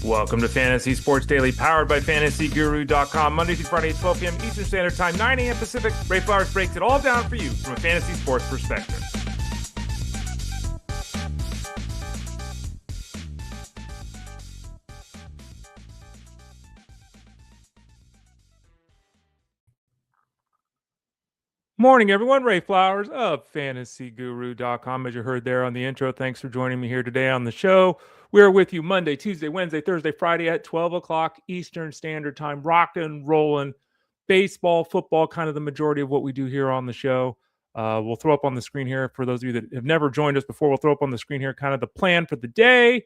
Welcome to Fantasy Sports Daily, powered by FantasyGuru.com. Monday through Friday at 12 p.m. Eastern Standard Time, 9 a.m. Pacific. Ray Flowers breaks it all down for you from a fantasy sports perspective. Morning, everyone. Ray Flowers of FantasyGuru.com. As you heard there on the intro, thanks for joining me here today on the show. We're with you Monday, Tuesday, Wednesday, Thursday, Friday at 12 o'clock Eastern Standard Time. Rocking, rolling, baseball, football, kind of the majority of what we do here on the show. We'll throw up on the screen here for those of you that have never joined us before. We'll throw up on the screen here kind of the plan for the day.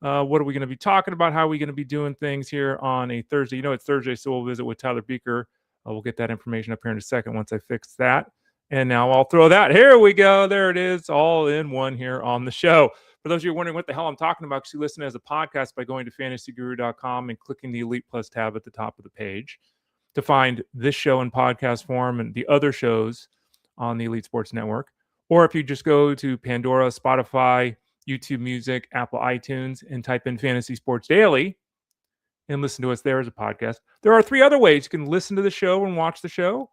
What are we going to be talking about? How are we going to be doing things here on a Thursday? You know, it's Thursday, so we'll visit with Tyler Buecher. We'll get that information up here in a second once I fix that. And now I'll throw that. Here we go. There it is, all in one here on the show. For those of you wondering what the hell I'm talking about, you listen as a podcast by going to fantasyguru.com and clicking the Elite Plus tab at the top of the page to find this show in podcast form and the other shows on the Elite Sports Network. Or if you just go to Pandora, Spotify, YouTube Music, Apple iTunes, and type in Fantasy Sports Daily and listen to us there as a podcast. There are three other ways you can listen to the show and watch the show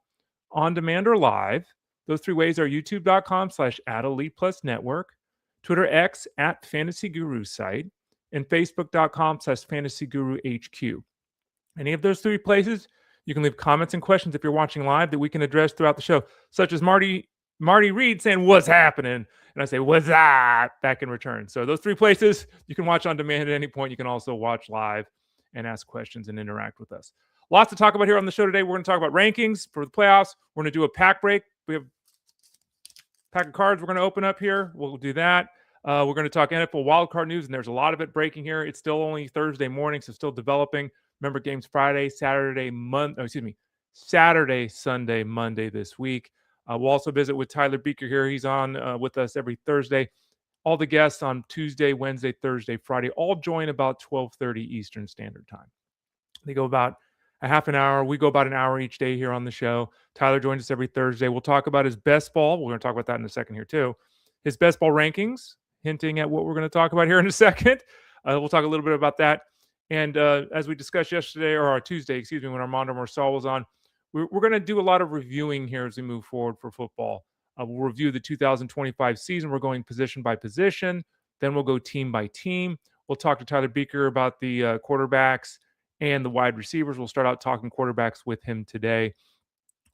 on demand or live. Those three ways are youtube.com/@ElitePlusNetwork, Twitter X @FantasyGuru site, and Facebook.com/FantasyGuruHQ. Any of those three places, you can leave comments and questions if you're watching live that we can address throughout the show, such as Marty Reed saying, "What's happening?" And I say, "What's that?" back in return. So those three places you can watch on demand at any point. You can also watch live and ask questions and interact with us. Lots to talk about here on the show today. We're going to talk about rankings for the playoffs. We're going to do a pack break. We have a pack of cards we're going to open up here. We'll do that. We're going to talk NFL wildcard news, and there's a lot of it breaking here. It's still only Thursday morning, so still developing. Remember, games Friday, Saturday, Sunday, Monday this week. We'll also visit with Tyler Buecher here. He's on with us every Thursday. All the guests on Tuesday, Wednesday, Thursday, Friday, all join about 12:30 Eastern Standard Time. They go about a half an hour. We go about an hour each day here on the show. Tyler joins us every Thursday. We'll talk about his best ball. We're going to talk about that in a second here too. His best ball rankings, hinting at what we're going to talk about here in a second. We'll talk a little bit about that. And as we discussed yesterday, or Tuesday, when Armando Marcel was on, we're going to do a lot of reviewing here as we move forward for football. We'll review the 2025 season. We're going position by position. Then we'll go team by team. We'll talk to Tyler Buecher about the quarterbacks and the wide receivers. We'll start out talking quarterbacks with him today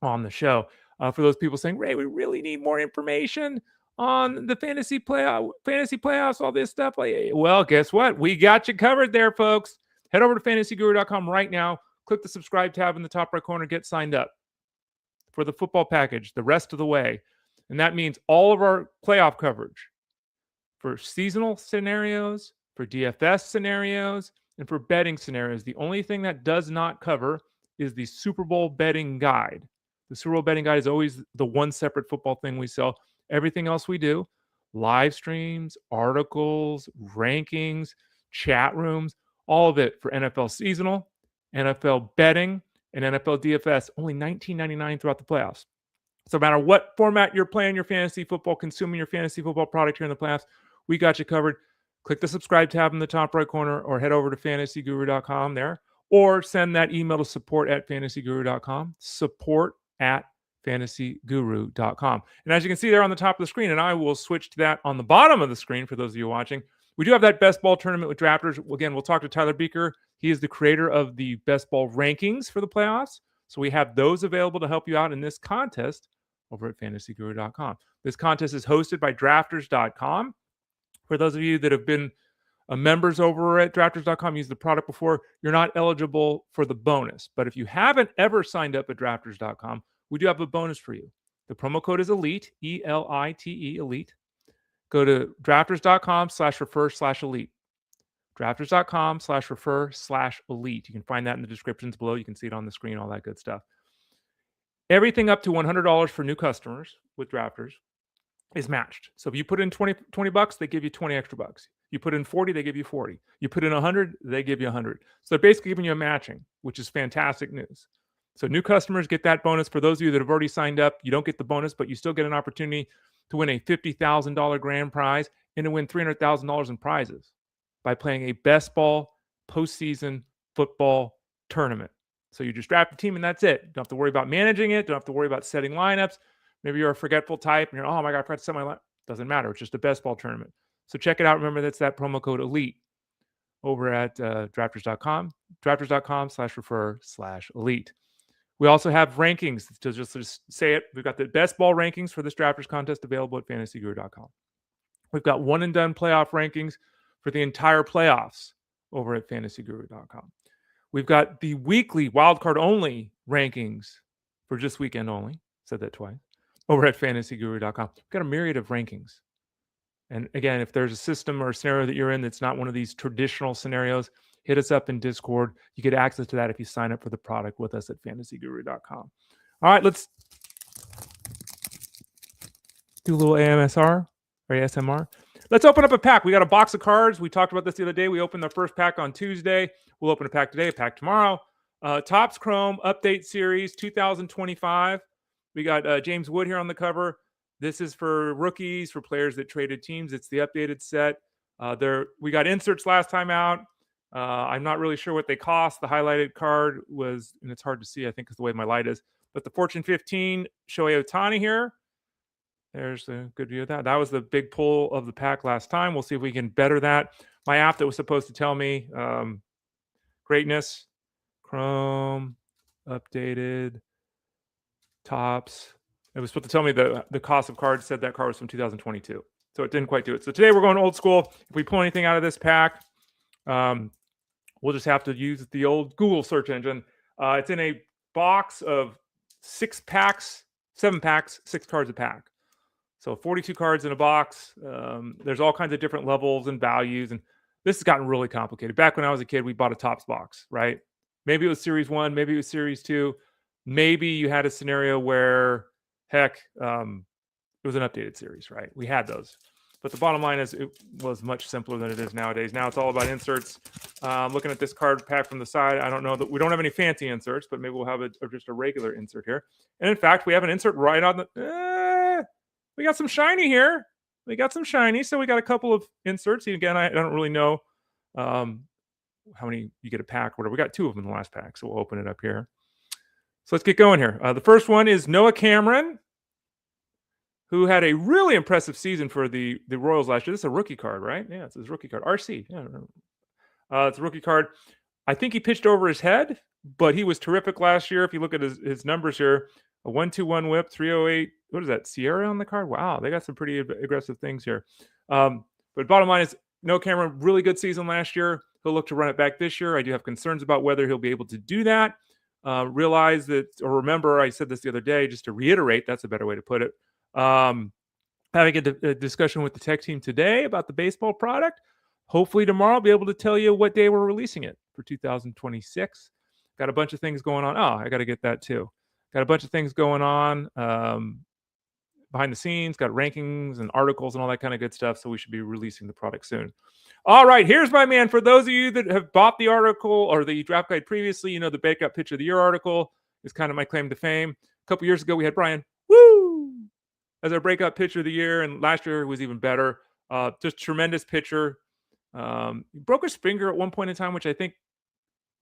on the show. For those people saying, "Ray, we really need more information on the fantasy playoffs, all this stuff." Well, guess what? We got you covered there, folks. Head over to fantasyguru.com right now. Click the subscribe tab in the top right corner. Get signed up for the football package the rest of the way. And that means all of our playoff coverage for seasonal scenarios, for DFS scenarios, and for betting scenarios. The only thing that does not cover is the Super Bowl betting guide. The Super Bowl betting guide is always the one separate football thing we sell. Everything else we do, live streams, articles, rankings, chat rooms, all of it for NFL seasonal, NFL betting, and NFL DFS, only $19.99 throughout the playoffs. So no matter what format you're playing your fantasy football, consuming your fantasy football product here in the playoffs, we got you covered. Click the subscribe tab in the top right corner or head over to fantasyguru.com there, or send that email to support@fantasyguru.com, support@fantasyguru.com. And as you can see there on the top of the screen, and I will switch to that on the bottom of the screen for those of you watching, we do have that best ball tournament with drafters. Again, we'll talk to Tyler Buecher. He is the creator of the best ball rankings for the playoffs. So we have those available to help you out in this contest over at fantasyguru.com. This contest is hosted by drafters.com. For those of you that have been members over at drafters.com, used the product before, you're not eligible for the bonus. But if you haven't ever signed up at drafters.com, we do have a bonus for you. The promo code is ELITE, ELITE, ELITE. Go to drafters.com/refer/elite. Drafters.com/refer/elite. You can find that in the descriptions below. You can see it on the screen, all that good stuff. Everything up to $100 for new customers with Drafters is matched. So if you put in 20 bucks, they give you 20 extra bucks. You put in 40, they give you 40. You put in 100, they give you 100. So they're basically giving you a matching, which is fantastic news. So new customers get that bonus. For those of you that have already signed up, you don't get the bonus, but you still get an opportunity to win a $50,000 grand prize and to win $300,000 in prizes by playing a best ball postseason football tournament. So you just draft a team and that's it. Don't have to worry about managing it. Don't have to worry about setting lineups. Maybe you're a forgetful type and you're, oh my God, I forgot to set my lineup. Doesn't matter. It's just a best ball tournament. So check it out. Remember, that's that promo code ELITE over at drafters.com, drafters.com/refer/elite. We also have rankings. To just say it, we've got the best ball rankings for this drafters contest available at fantasyguru.com. We've got one and done playoff rankings for the entire playoffs over at fantasyguru.com. We've got the weekly wildcard only rankings for just weekend only. Said that twice. Over at fantasyguru.com. We've got a myriad of rankings. And again, if there's a system or a scenario that you're in that's not one of these traditional scenarios, hit us up in Discord. You get access to that if you sign up for the product with us at fantasyguru.com. All right, let's do a little AMSR or ASMR. Let's open up a pack. We got a box of cards. We talked about this the other day. We opened the first pack on Tuesday. We'll open a pack today, a pack tomorrow. Topps Chrome Update Series 2025. We got James Wood here on the cover. This is for rookies, for players that traded teams. It's the updated set. We got inserts last time out. I'm not really sure what they cost. The highlighted card was, and it's hard to see, I think, because the way my light is. But the Fortune 15 Shohei Ohtani here. There's a good view of that. That was the big pull of the pack last time. We'll see if we can better that. My app that was supposed to tell me greatness, Chrome, updated, Topps. It was supposed to tell me the cost of cards, said that card was from 2022. So it didn't quite do it. So today we're going old school. If we pull anything out of this pack, we'll just have to use the old Google search engine. It's in a box of 7 packs, 6 cards a pack. So 42 cards in a box. There's all kinds of different levels and values. And this has gotten really complicated. Back when I was a kid, we bought a Topps box, right? Maybe it was Series 1. Maybe it was Series 2. Maybe you had a scenario where, heck, it was an updated series, right? We had those. But the bottom line is it was much simpler than it is nowadays. Now it's all about inserts. Looking at this card pack from the side, I don't know that we don't have any fancy inserts, but maybe we'll have just a regular insert here. And in fact, we have an insert right on the... we got some shiny here. We got some shiny. So we got a couple of inserts. Again, I don't really know how many you get a pack or whatever. We got 2 of them in the last pack, so we'll open it up here. So let's get going here. The first one is Noah Cameron, who had a really impressive season for the Royals last year. This is a rookie card, right? Yeah, it's his rookie card. RC. Yeah, it's a rookie card. I think he pitched over his head, but he was terrific last year. If you look at his numbers here, a 1.21 whip, 308. What is that? Sierra on the card? Wow, they got some pretty aggressive things here. But bottom line is, Noah Cameron, really good season last year. He'll look to run it back this year. I do have concerns about whether he'll be able to do that. Realize that, or remember, I said this the other day, just to reiterate, that's a better way to put it. Having a discussion with the tech team today about the baseball product. Hopefully tomorrow I'll be able to tell you what day we're releasing it for 2026. Got a bunch of things going on. Oh, I got to get that too. Got a bunch of things going on behind the scenes. Got rankings and articles and all that kind of good stuff. So we should be releasing the product soon. All right, here's my man. For those of you that have bought the article or the draft guide previously, you know the Breakout Pitcher of the Year article is kind of my claim to fame. A couple years ago, we had Brian Woo as our Breakout Pitcher of the Year, and last year was even better. Just tremendous pitcher. He broke his finger at one point in time, which I think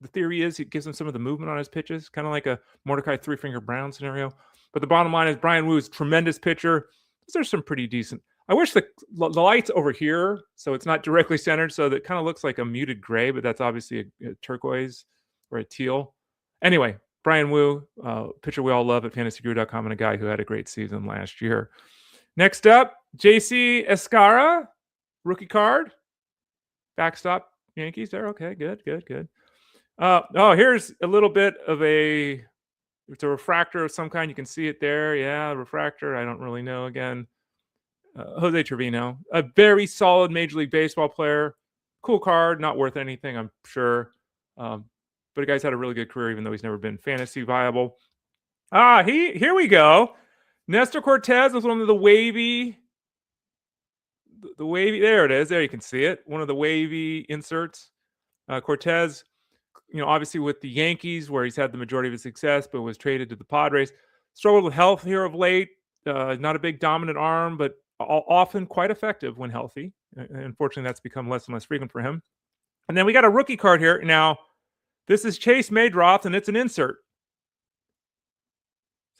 the theory is it gives him some of the movement on his pitches, kind of like a Mordecai Three-Finger Brown scenario. But the bottom line is Brian Woo is tremendous pitcher. Those are some pretty decent. I wish the light's over here, so it's not directly centered, so that kind of looks like a muted gray, but that's obviously a turquoise or a teal. Anyway, Brian Woo, pitcher we all love at fantasyguru.com, and a guy who had a great season last year. Next up, JC Escara, rookie card. Backstop Yankees there. Okay, good. Here's a little bit of it's a refractor of some kind. You can see it there. Yeah, refractor. I don't really know. Again, Jose Trevino, a very solid Major League Baseball player. Cool card, not worth anything, I'm sure. But the guy's had a really good career, even though he's never been fantasy viable. Here we go. Nestor Cortez was one of the wavy. There it is. There you can see it. One of the wavy inserts. Cortez, obviously with the Yankees, where he's had the majority of his success, but was traded to the Padres. Struggled with health here of late. Not a big dominant arm, but often quite effective when healthy. Unfortunately, that's become less and less frequent for him. And then we got a rookie card here. Now, this is Chase Madroth, and it's an insert.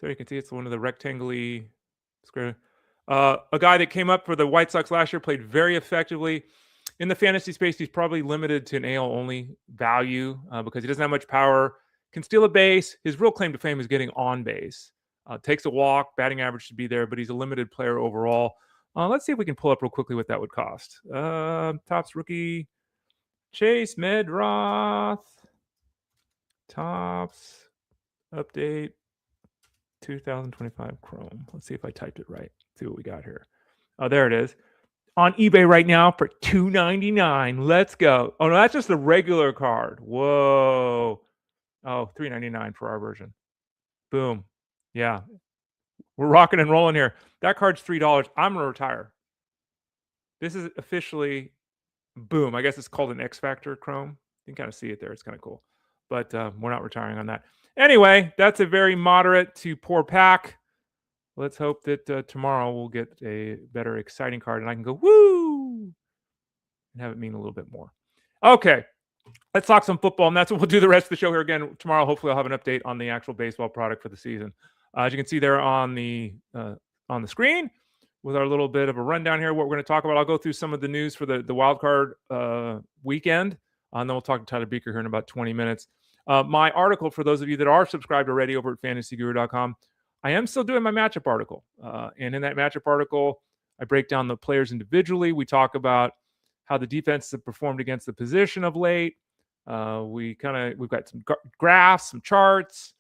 So you can see it's one of the rectangular square. A guy that came up for the White Sox last year, played very effectively. In the fantasy space, he's probably limited to an AL-only value because he doesn't have much power. Can steal a base. His real claim to fame is getting on base. Takes a walk. Batting average should be there, but he's a limited player overall. Let's see if we can pull up real quickly what that would cost. Topps rookie, Chase Madroth. Topps update 2025 Chrome. Let's see if I typed it right. See what we got here. Oh, there it is. On eBay right now for $299. Let's go. Oh, no, that's just the regular card. Whoa. Oh, $399 for our version. Boom. Yeah. We're rocking and rolling here. That card's $3. I'm going to retire. This is officially, boom. I guess it's called an X Factor Chrome. You can kind of see it there. It's kind of cool. But we're not retiring on that. Anyway, that's a very moderate to poor pack. Let's hope that tomorrow we'll get a better, exciting card, and I can go, woo, and have it mean a little bit more. Okay, let's talk some football, and that's what we'll do the rest of the show here again tomorrow. Hopefully, I'll have an update on the actual baseball product for the season. As you can see there on the screen, with our little bit of a rundown here, what we're going to talk about. I'll go through some of the news for the wild card weekend, and then we'll talk to Tyler Buecher here in about 20 minutes. My article, for those of you that are subscribed already over at fantasyguru.com, I am still doing my matchup article. And in that matchup article, I break down the players individually. We talk about how the defenses have performed against the position of late. We've got some graphs, some charts,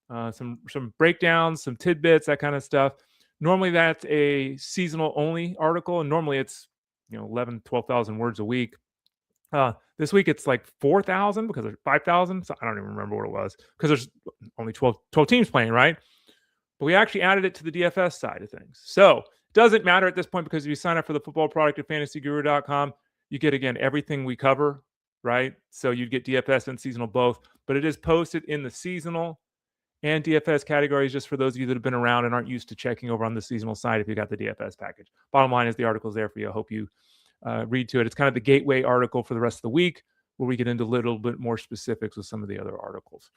some breakdowns, some tidbits, that kind of stuff. Normally that's a seasonal only article, and normally it's 11, 12,000 words a week. This week it's like 4,000 because there's 5,000. So I don't even remember what it was because there's only 12 teams playing, right? But we actually added it to the DFS side of things. So it doesn't matter at this point because if you sign up for the football product at fantasyguru.com, you get, again, everything we cover, right? So you'd get DFS and seasonal both, but it is posted in the seasonal and DFS categories just for those of you that have been around and aren't used to checking over on the seasonal side if you got the DFS package. Bottom line is the article's there for you. I hope you read to it. It's kind of the gateway article for the rest of the week where we get into a little bit more specifics with some of the other articles.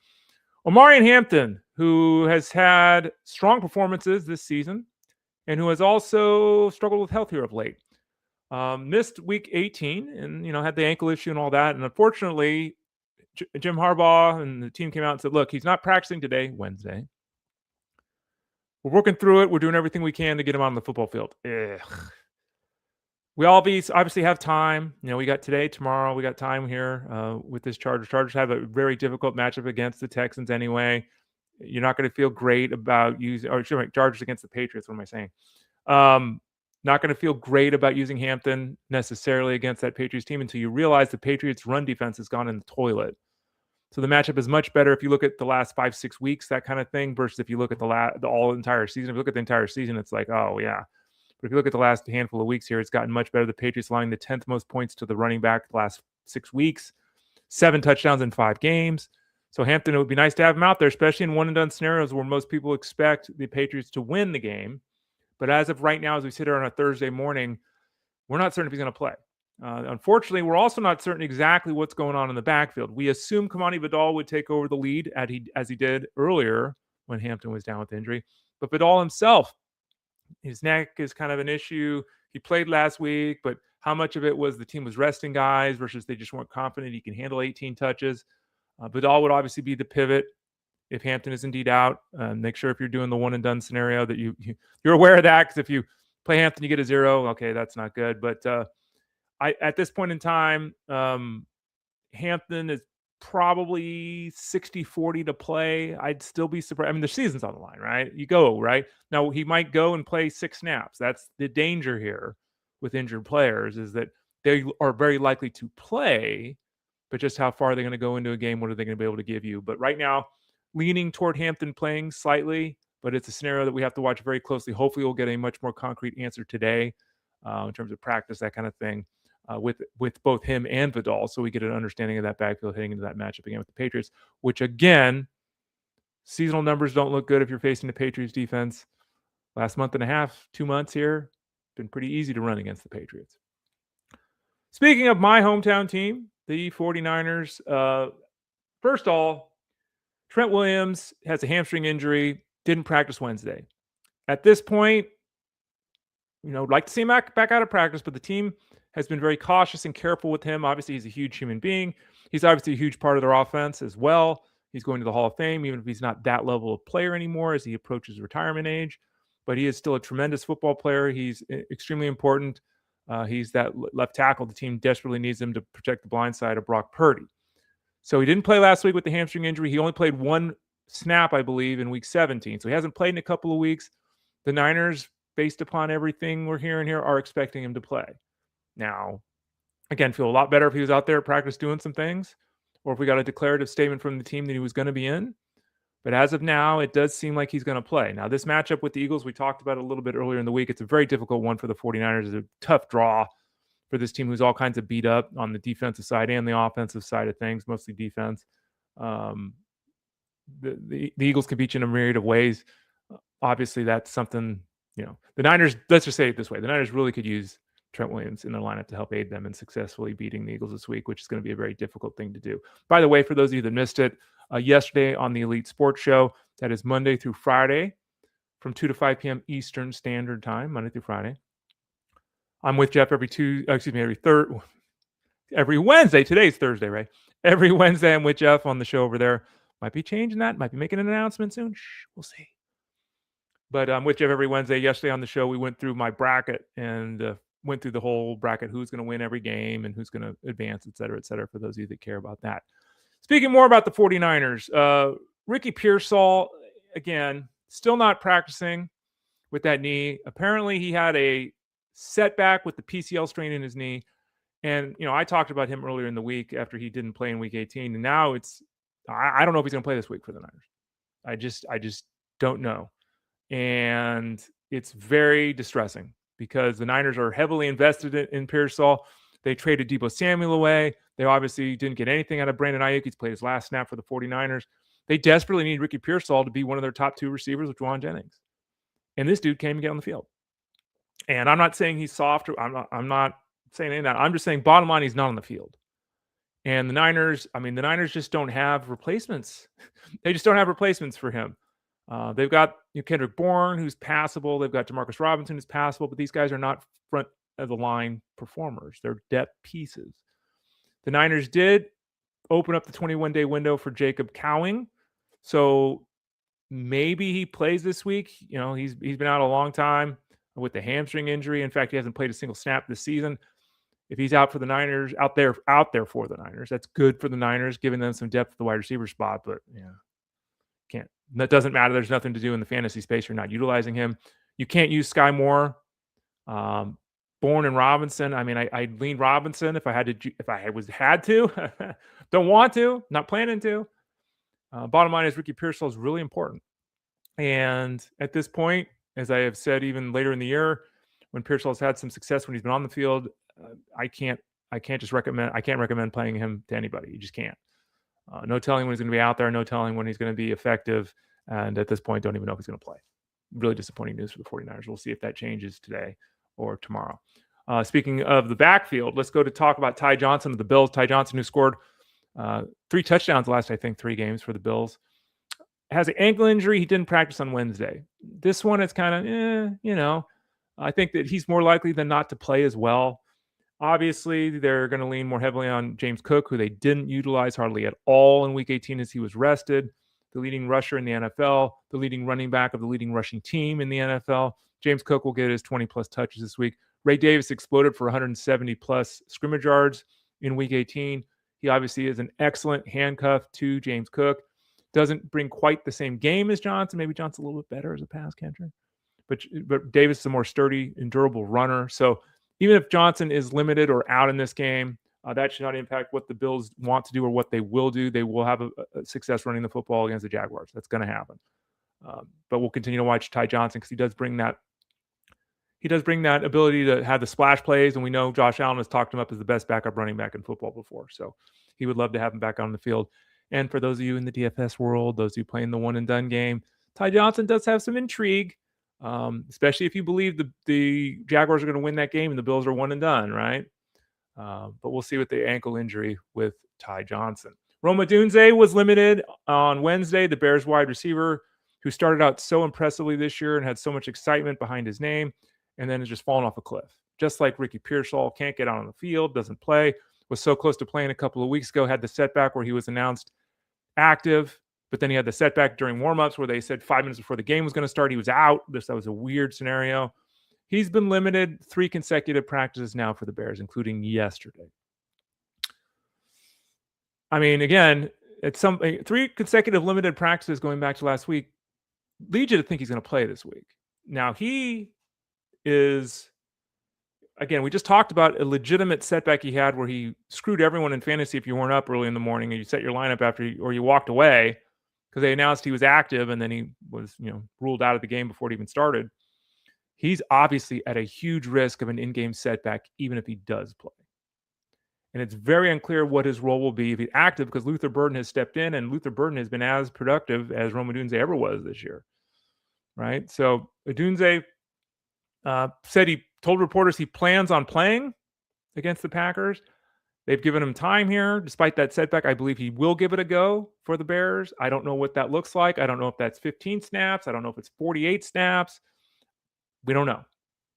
Omarion Hampton, who has had strong performances this season and who has also struggled with health here of late. Missed week 18 and, had the ankle issue and all that. And unfortunately, Jim Harbaugh and the team came out and said, look, he's not practicing today, Wednesday. We're working through it. We're doing everything we can to get him on the football field. Ugh. We obviously have time. We got today, tomorrow. We got time here with this Chargers. Chargers have a very difficult matchup against the Texans anyway. You're not going to feel great about Chargers against the Patriots. What am I saying? Not going to feel great about using Hampton necessarily against that Patriots team until you realize the Patriots' run defense has gone in the toilet. So the matchup is much better if you look at the last 5-6 weeks, that kind of thing, versus if you look at the entire season. If you look at the entire season, it's like, oh yeah. But if you look at the last handful of weeks here, it's gotten much better. The Patriots allowing the 10th most points to the running back the last 6 weeks, 7 touchdowns in 5 games. So Hampton, it would be nice to have him out there, especially in one-and-done scenarios where most people expect the Patriots to win the game. But as of right now, as we sit here on a Thursday morning, we're not certain if he's going to play. Unfortunately, we're also not certain exactly what's going on in the backfield. We assume Kamani Vidal would take over the lead as he did earlier when Hampton was down with injury. But Vidal himself, his neck is kind of an issue. He played last week, but how much of it was the team was resting guys versus they just weren't confident he can handle 18 touches? Vidal would obviously be the pivot if Hampton is indeed out. Make sure if you're doing the one-and-done scenario that you're aware of that, because if you play Hampton, you get a 0. Okay, that's not good. But at this point in time, Hampton is probably 60-40 to play. I'd still be surprised. I mean, the season's on the line, right? You go, right? Now, he might go and play 6 snaps. That's the danger here with injured players, is that they are very likely to play, but just how far are they going to go into a game? What are they going to be able to give you? But right now, leaning toward Hampton playing slightly, but it's a scenario that we have to watch very closely. Hopefully, we'll get a much more concrete answer today in terms of practice, that kind of thing. With both him and Vidal, so we get an understanding of that backfield heading into that matchup again with the Patriots, which again, seasonal numbers don't look good if you're facing the Patriots defense. Last month and a half, 2 months here, been pretty easy to run against the Patriots. Speaking of my hometown team, the 49ers. First of all, Trent Williams has a hamstring injury, didn't practice Wednesday. At this point, like to see him back out of practice, but the team has been very cautious and careful with him. Obviously, he's a huge human being. He's obviously a huge part of their offense as well. He's going to the Hall of Fame, even if he's not that level of player anymore as he approaches retirement age. But he is still a tremendous football player. He's extremely important. He's that left tackle. The team desperately needs him to protect the blind side of Brock Purdy. So he didn't play last week with the hamstring injury. He only played one snap, I believe, in week 17. So he hasn't played in a couple of weeks. The Niners, based upon everything we're hearing here, are expecting him to play. Now, again, feel a lot better if he was out there at practice doing some things, or if we got a declarative statement from the team that he was going to be in. But as of now, it does seem like he's going to play. Now, this matchup with the Eagles, we talked about it a little bit earlier in the week. It's a very difficult one for the 49ers. It's a tough draw for this team who's all kinds of beat up on the defensive side and the offensive side of things, mostly defense. The Eagles can beat you in a myriad of ways. Obviously, that's something, the Niners, let's just say it this way. The Niners really could use Trent Williams in their lineup to help aid them in successfully beating the Eagles this week, which is going to be a very difficult thing to do. By the way, for those of you that missed it, yesterday on the Elite Sports Show, that is Monday through Friday from 2 to 5 p.m. Eastern Standard Time, Monday through Friday. I'm with Jeff every Wednesday. Today's Thursday, right? Every Wednesday I'm with Jeff on the show over there. Might be changing that. Might be making an announcement soon. We'll see. But I'm with Jeff every Wednesday. Yesterday on the show, we went through my bracket and went through the whole bracket, who's going to win every game and who's going to advance, et cetera, for those of you that care about that. Speaking more about the 49ers, Ricky Pearsall, again, still not practicing with that knee. Apparently, he had a setback with the PCL strain in his knee. And, I talked about him earlier in the week after he didn't play in week 18. And now I don't know if he's going to play this week for the Niners. I just don't know. And it's very distressing because the Niners are heavily invested in Pearsall. They traded Deebo Samuel away. They obviously didn't get anything out of Brandon Ayuk. He's played his last snap for the 49ers. They desperately need Ricky Pearsall to be one of their top two receivers with Juwan Jennings. And this dude came and get on the field. And I'm not saying he's soft. I'm not saying any of that. I'm just saying bottom line, he's not on the field. And the Niners just don't have replacements. They just don't have replacements for him. They've got Kendrick Bourne, who's passable. They've got Demarcus Robinson, who's passable. But these guys are not front of the line performers. They're depth pieces. The Niners did open up the 21-day window for Jacob Cowing. So maybe he plays this week. He's been out a long time with the hamstring injury. In fact, he hasn't played a single snap this season. If he's out for the Niners, out there for the Niners, that's good for the Niners, giving them some depth at the wide receiver spot. But can't. That doesn't matter. There's nothing to do in the fantasy space. You're not utilizing him. You can't use Sky Moore, Bourne, and Robinson. I'd lean Robinson if I had to. Don't want to. Not planning to. Bottom line is Ricky Pearsall is really important. And at this point, as I have said, even later in the year, when Pearsall has had some success when he's been on the field, I can't recommend playing him to anybody. You just can't. No telling when he's going to be out there. No telling when he's going to be effective. And at this point, don't even know if he's going to play. Really disappointing news for the 49ers. We'll see if that changes today or tomorrow. Speaking of the backfield, let's go to talk about Ty Johnson of the Bills. Ty Johnson, who scored 3 touchdowns the last, 3 games for the Bills, has an ankle injury. He didn't practice on Wednesday. This one, it's kind of, I think that he's more likely than not to play as well. Obviously, they're going to lean more heavily on James Cook, who they didn't utilize hardly at all in Week 18 as he was rested. The leading rusher in the NFL, the leading running back of the leading rushing team in the NFL. James Cook will get his 20-plus touches this week. Ray Davis exploded for 170-plus scrimmage yards in Week 18. He obviously is an excellent handcuff to James Cook. Doesn't bring quite the same game as Johnson. Maybe Johnson's a little bit better as a pass catcher. But Davis is a more sturdy and durable runner. So even if Johnson is limited or out in this game, that should not impact what the Bills want to do or what they will do. They will have a success running the football against the Jaguars. That's going to happen. But we'll continue to watch Ty Johnson because he does bring that ability to have the splash plays. And we know Josh Allen has talked him up as the best backup running back in football before. So he would love to have him back on the field. And for those of you in the DFS world, those of you playing the one and done game, Ty Johnson does have some intrigue. Especially if you believe the Jaguars are going to win that game and the Bills are one and done, right? But we'll see with the ankle injury with Ty Johnson. Odunze was limited on Wednesday, the Bears wide receiver who started out so impressively this year and had so much excitement behind his name, and then has just fallen off a cliff. Just like Ricky Pearsall, can't get out on the field, doesn't play, was so close to playing a couple of weeks ago, had the setback where he was announced active, but then he had the setback during warmups where they said 5 minutes before the game was going to start, he was out. That was a weird scenario. He's been limited 3 consecutive practices now for the Bears, including yesterday. I mean, again, it's 3 consecutive limited practices going back to last week lead you to think he's going to play this week. Now, he is, again, we just talked about a legitimate setback he had where he screwed everyone in fantasy if you weren't up early in the morning and you set your lineup or you walked away because they announced he was active and then he was, ruled out of the game before it even started. He's obviously at a huge risk of an in-game setback, even if he does play. And it's very unclear what his role will be if he's active because Luther Burden has stepped in and Luther Burden has been as productive as Odunze ever was this year, right? So Odunze said he told reporters he plans on playing against the Packers. They've given him time here. Despite that setback, I believe he will give it a go for the Bears. I don't know what that looks like. I don't know if that's 15 snaps. I don't know if it's 48 snaps. We don't know.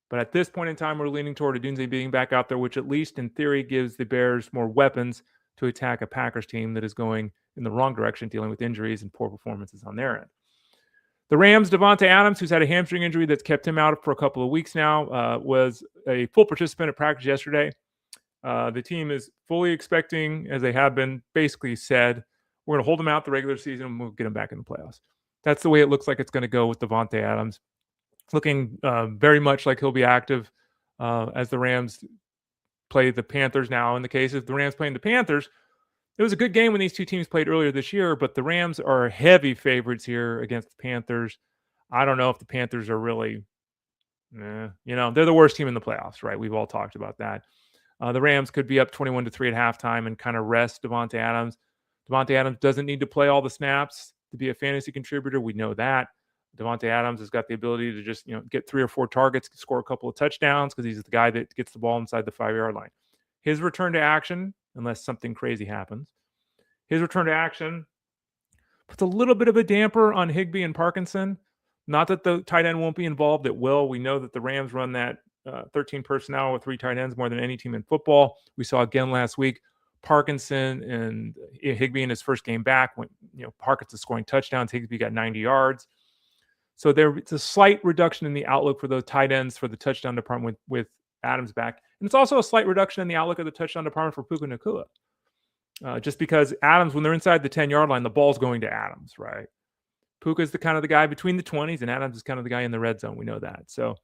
But at this point in time, we're leaning toward Odunze being back out there, which at least in theory gives the Bears more weapons to attack a Packers team that is going in the wrong direction, dealing with injuries and poor performances on their end. The Rams, Davante Adams, who's had a hamstring injury that's kept him out for a couple of weeks now, was a full participant at practice yesterday. The team is fully expecting, as they have been, basically said, we're going to hold him out the regular season and we'll get him back in the playoffs. That's the way it looks like it's going to go with Davante Adams. Looking very much like he'll be active as the Rams play the Panthers now. In the case of the Rams playing the Panthers, it was a good game when these two teams played earlier this year, but the Rams are heavy favorites here against the Panthers. I don't know if the Panthers are really, they're the worst team in the playoffs, right? We've all talked about that. The Rams could be up 21-3 at halftime and kind of rest Davante Adams. Davante Adams doesn't need to play all the snaps to be a fantasy contributor. We know that. Davante Adams has got the ability to just, get 3 or 4 targets, score a couple of touchdowns because he's the guy that gets the ball inside the 5-yard line. His return to action, unless something crazy happens, his return to action puts a little bit of a damper on Higbee and Parkinson. Not that the tight end won't be involved. It will. We know that the Rams run that 13 personnel with 3 tight ends more than any team in football. We saw again last week, Parkinson and Higbee in his first game back when, Parkinson scoring touchdowns. Higbee got 90 yards. So there's a slight reduction in the outlook for those tight ends for the touchdown department with Adams back. And it's also a slight reduction in the outlook of the touchdown department for Puka Nacua. Just because Adams, when they're inside the 10-yard line, the ball's going to Adams, right? Puka's the kind of the guy between the 20s, and Adams is kind of the guy in the red zone. We know that. So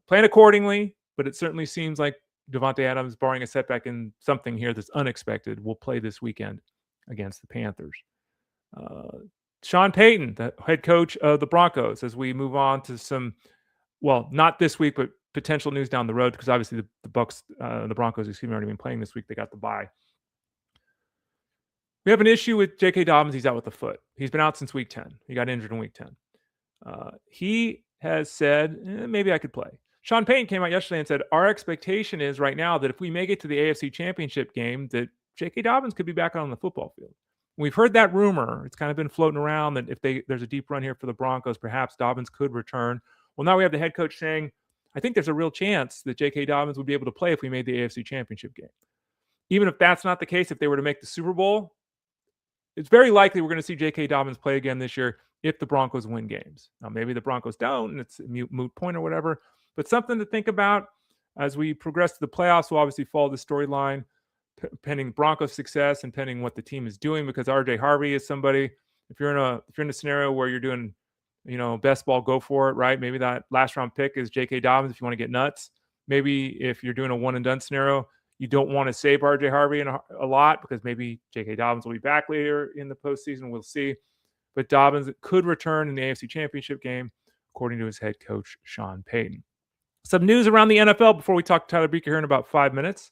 plan accordingly, but it certainly seems like Davante Adams, barring a setback in something here that's unexpected, will play this weekend against the Panthers. Sean Payton, the head coach of the Broncos, as we move on to some, not this week, but potential news down the road, because obviously the Broncos, already been playing this week. They got the bye. We have an issue with J.K. Dobbins. He's out with the foot. He's been out since week 10. He got injured in week 10. He has said, maybe I could play. Sean Payton came out yesterday and said, our expectation is right now that if we make it to the AFC Championship game, that J.K. Dobbins could be back on the football field. We've heard that rumor. It's kind of been floating around that if there's a deep run here for the Broncos, perhaps Dobbins could return. Well, now we have the head coach saying, I think there's a real chance that J.K. Dobbins would be able to play if we made the AFC Championship game. Even if that's not the case, if they were to make the Super Bowl, it's very likely we're going to see J.K. Dobbins play again this year if the Broncos win games. Now, maybe the Broncos don't, and it's a moot point or whatever, but something to think about as we progress to the playoffs. We'll obviously follow the storyline pending Broncos success and pending what the team is doing, because RJ Harvey is somebody, if you're in a scenario where you're doing, best ball, go for it, right? Maybe that last round pick is J.K. Dobbins if you want to get nuts. Maybe if you're doing a one and done scenario, you don't want to save RJ Harvey a lot because maybe J.K. Dobbins will be back later in the postseason. We'll see. But Dobbins could return in the AFC Championship game, according to his head coach, Sean Payton. Some news around the NFL before we talk to Tyler Buecher here in about 5 minutes.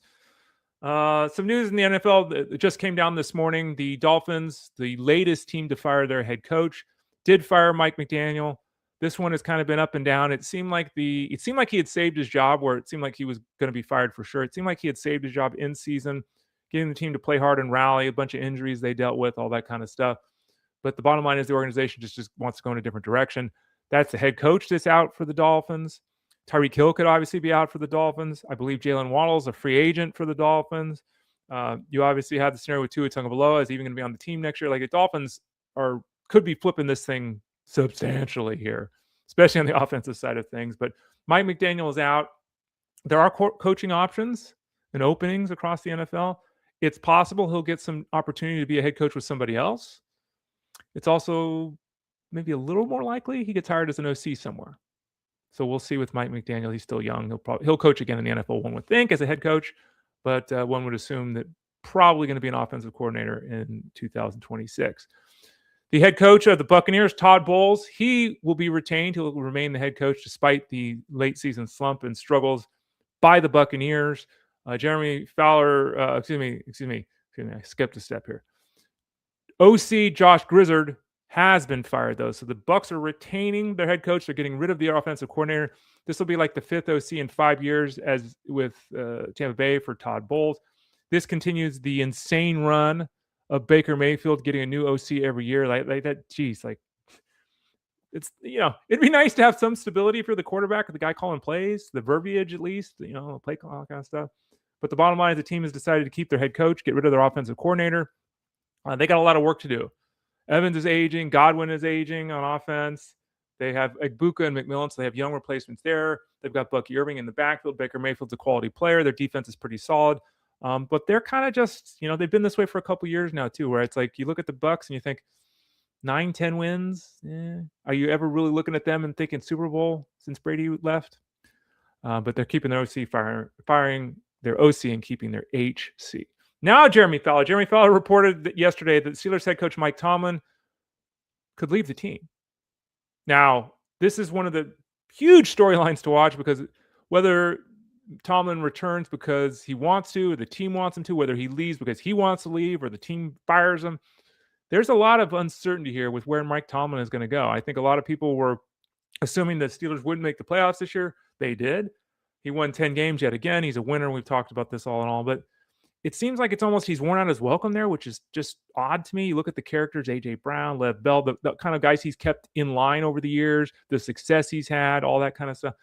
Some news in the NFL that just came down this morning. The Dolphins, the latest team to fire their head coach, did fire Mike McDaniel, This one has kind of been up and down. It seemed like he had saved his job, where it seemed like he was going to be fired for sure. It seemed like he had saved his job in season, getting the team to play hard and rally, a bunch of injuries they dealt with, all that kind of stuff. But the bottom line is the organization just wants to go in a different direction. That's the head coach that's out for the Dolphins. Tyreek Hill could obviously be out for the Dolphins. I believe Jalen Waddle's a free agent for the Dolphins. You obviously have the scenario with Tua Tagovailoa. Is he even going to be on the team next year? Like, the Dolphins could be flipping this thing substantially here, especially on the offensive side of things. But Mike McDaniel is out. There are coaching options and openings across the NFL. It's possible he'll get some opportunity to be a head coach with somebody else. It's also maybe a little more likely he gets hired as an OC somewhere. So we'll see with Mike McDaniel. He's still young. He'll coach again in the NFL, one would think, as a head coach, but one would assume that probably going to be an offensive coordinator in 2026. The head coach of the Buccaneers, Todd Bowles, he will be retained. He'll remain the head coach despite the late season slump and struggles by the Buccaneers. Jeremy Fowler, excuse me, I skipped a step here. OC Josh Grizzard has been fired, though. So the Bucs are retaining their head coach. They're getting rid of the offensive coordinator. This will be like the fifth OC in 5 years, as with Tampa Bay for Todd Bowles. This continues the insane run of Baker Mayfield getting a new OC every year. Like that, geez, like it's, it'd be nice to have some stability for the quarterback or the guy calling plays, the verbiage at least, play call, all that kind of stuff. But the bottom line is the team has decided to keep their head coach, get rid of their offensive coordinator. They got a lot of work to do. Evans is aging. Godwin is aging on offense. They have Buecher and McMillan, so they have young replacements there. They've got Bucky Irving in the backfield. Baker Mayfield's a quality player. Their defense is pretty solid. But they're kind of just, they've been this way for a couple years now too, where it's like you look at the Bucs and you think 9-10 wins. Are you ever really looking at them and thinking Super Bowl since Brady left? But they're keeping their OC, firing their OC and keeping their HC. Now, Jeremy Fowler. Jeremy Fowler reported that yesterday that Steelers head coach Mike Tomlin could leave the team. Now, this is one of the huge storylines to watch, because whether Tomlin returns because he wants to, or the team wants him to, whether he leaves because he wants to leave or the team fires him, there's a lot of uncertainty here with where Mike Tomlin is going to go. I think a lot of people were assuming the Steelers wouldn't make the playoffs this year. They did. He won 10 games yet again. He's a winner. We've talked about this all in all, but it seems like it's almost he's worn out his welcome there, which is just odd to me. You look at the characters, A.J. Brown, Lev Bell, the kind of guys he's kept in line over the years, the success he's had, all that kind of stuff.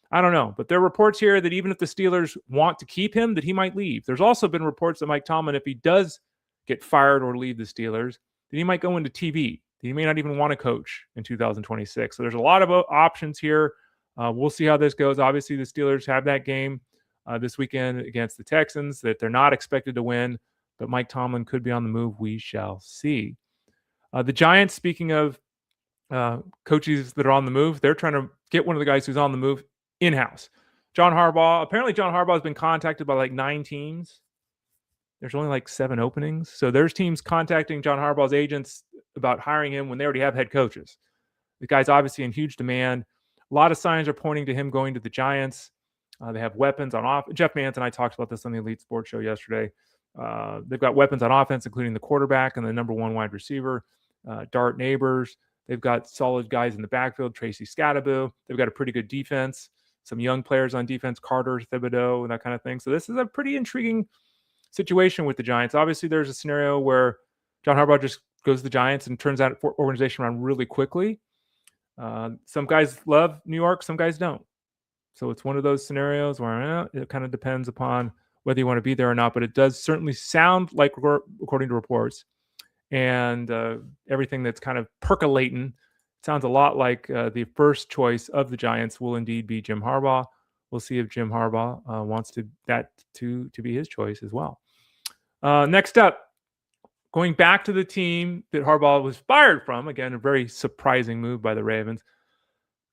I don't know. But there are reports here that even if the Steelers want to keep him, that he might leave. There's also been reports that Mike Tomlin, if he does get fired or leave the Steelers, that he might go into TV. He may not even want to coach in 2026. So there's a lot of options here. We'll see how this goes. Obviously, the Steelers have that game this weekend against the Texans that they're not expected to win, but Mike Tomlin could be on the move. We shall see. The Giants, speaking of coaches that are on the move, they're trying to get one of the guys who's on the move in-house. John Harbaugh. Apparently, John Harbaugh has been contacted by like 9 teams. There's only like 7 openings. So there's teams contacting John Harbaugh's agents about hiring him when they already have head coaches. The guy's obviously in huge demand. A lot of signs are pointing to him going to the Giants. They have weapons on off. Jeff Mance and I talked about this on the Elite Sports Show yesterday. They've got weapons on offense, including the quarterback and the number 1 wide receiver, Dart Neighbors. They've got solid guys in the backfield, Tracy Scattaboo. They've got a pretty good defense, some young players on defense, Carter, Thibodeau, and that kind of thing. So this is a pretty intriguing situation with the Giants. Obviously, there's a scenario where John Harbaugh just goes to the Giants and turns that organization around really quickly. Some guys love New York, some guys don't. So it's one of those scenarios where it kind of depends upon whether you want to be there or not. But it does certainly sound like, according to reports and everything that's kind of percolating, it sounds a lot like the first choice of the Giants will indeed be Jim Harbaugh. We'll see if Jim Harbaugh wants that to be his choice as well. Next up, going back to the team that Harbaugh was fired from, again, a very surprising move by the Ravens.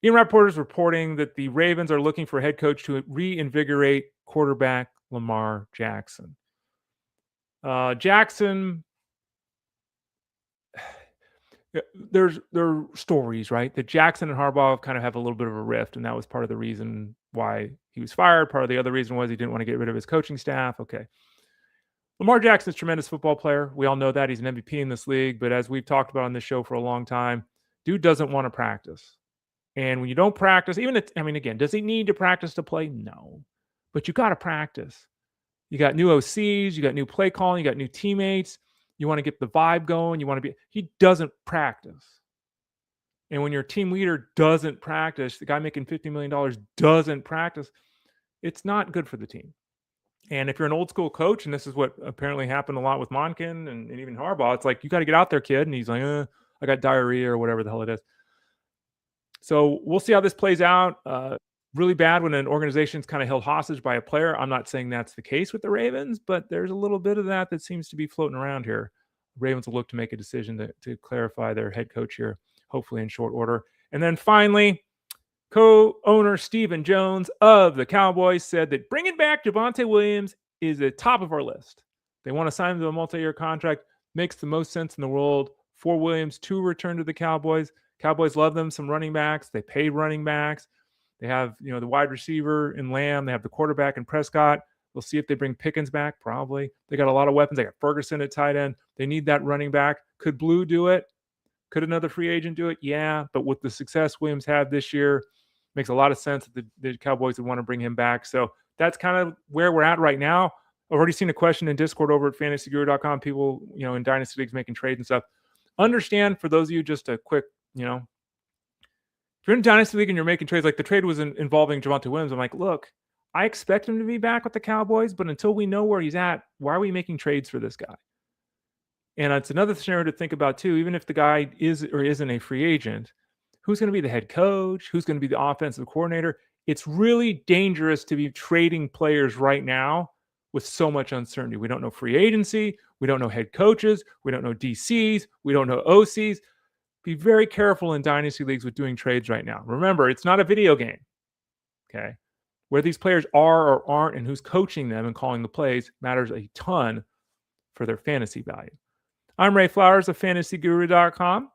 Ian Rappaport is reporting that the Ravens are looking for a head coach to reinvigorate quarterback Lamar Jackson. Jackson, there are stories, right, that Jackson and Harbaugh kind of have a little bit of a rift, and that was part of the reason why he was fired. Part of the other reason was he didn't want to get rid of his coaching staff. Okay. Lamar Jackson is a tremendous football player. We all know that. He's an MVP in this league, but as we've talked about on this show for a long time, dude doesn't want to practice. And when you don't practice, again, does he need to practice to play? No. But you got to practice. You got new OCs, you got new play calling, you got new teammates. You want to get the vibe going. He doesn't practice. And when your team leader doesn't practice, the guy making $50 million doesn't practice, it's not good for the team. And if you're an old school coach, and this is what apparently happened a lot with Monken and even Harbaugh, it's like, you got to get out there, kid. And he's like, I got diarrhea or whatever the hell it is. So we'll see how this plays out. Really bad when an organization's kind of held hostage by a player. I'm not saying that's the case with the Ravens, but there's a little bit of that seems to be floating around here. Ravens will look to make a decision to clarify their head coach here, hopefully in short order. And then finally, co-owner Stephen Jones of the Cowboys said that bringing back Javonte Williams is at the top of our list. They want to sign him to a multi-year contract. Makes the most sense in the world for Williams to return to the Cowboys. Cowboys love them some running backs. They pay running backs. They have, the wide receiver in Lamb. They have the quarterback in Prescott. We'll see if they bring Pickens back, probably. They got a lot of weapons. They got Ferguson at tight end. They need that running back. Could Blue do it? Could another free agent do it? Yeah, but with the success Williams had this year, makes a lot of sense that the Cowboys would want to bring him back. So that's kind of where we're at right now. I've already seen a question in Discord over at fantasyguru.com. People, in Dynasty Leagues making trades and stuff. Understand, for those of you, just a quick, if you're in a Dynasty League and you're making trades, like the trade was involving Javonte Williams, I'm like, look, I expect him to be back with the Cowboys, but until we know where he's at, why are we making trades for this guy? And it's another scenario to think about too. Even if the guy is or isn't a free agent, who's going to be the head coach? Who's going to be the offensive coordinator? It's really dangerous to be trading players right now with so much uncertainty. We don't know free agency. We don't know head coaches. We don't know DCs. We don't know OCs. Be very careful in Dynasty Leagues with doing trades right now. Remember, it's not a video game. Okay. Where these players are or aren't and who's coaching them and calling the plays matters a ton for their fantasy value. I'm Ray Flowers of fantasyguru.com.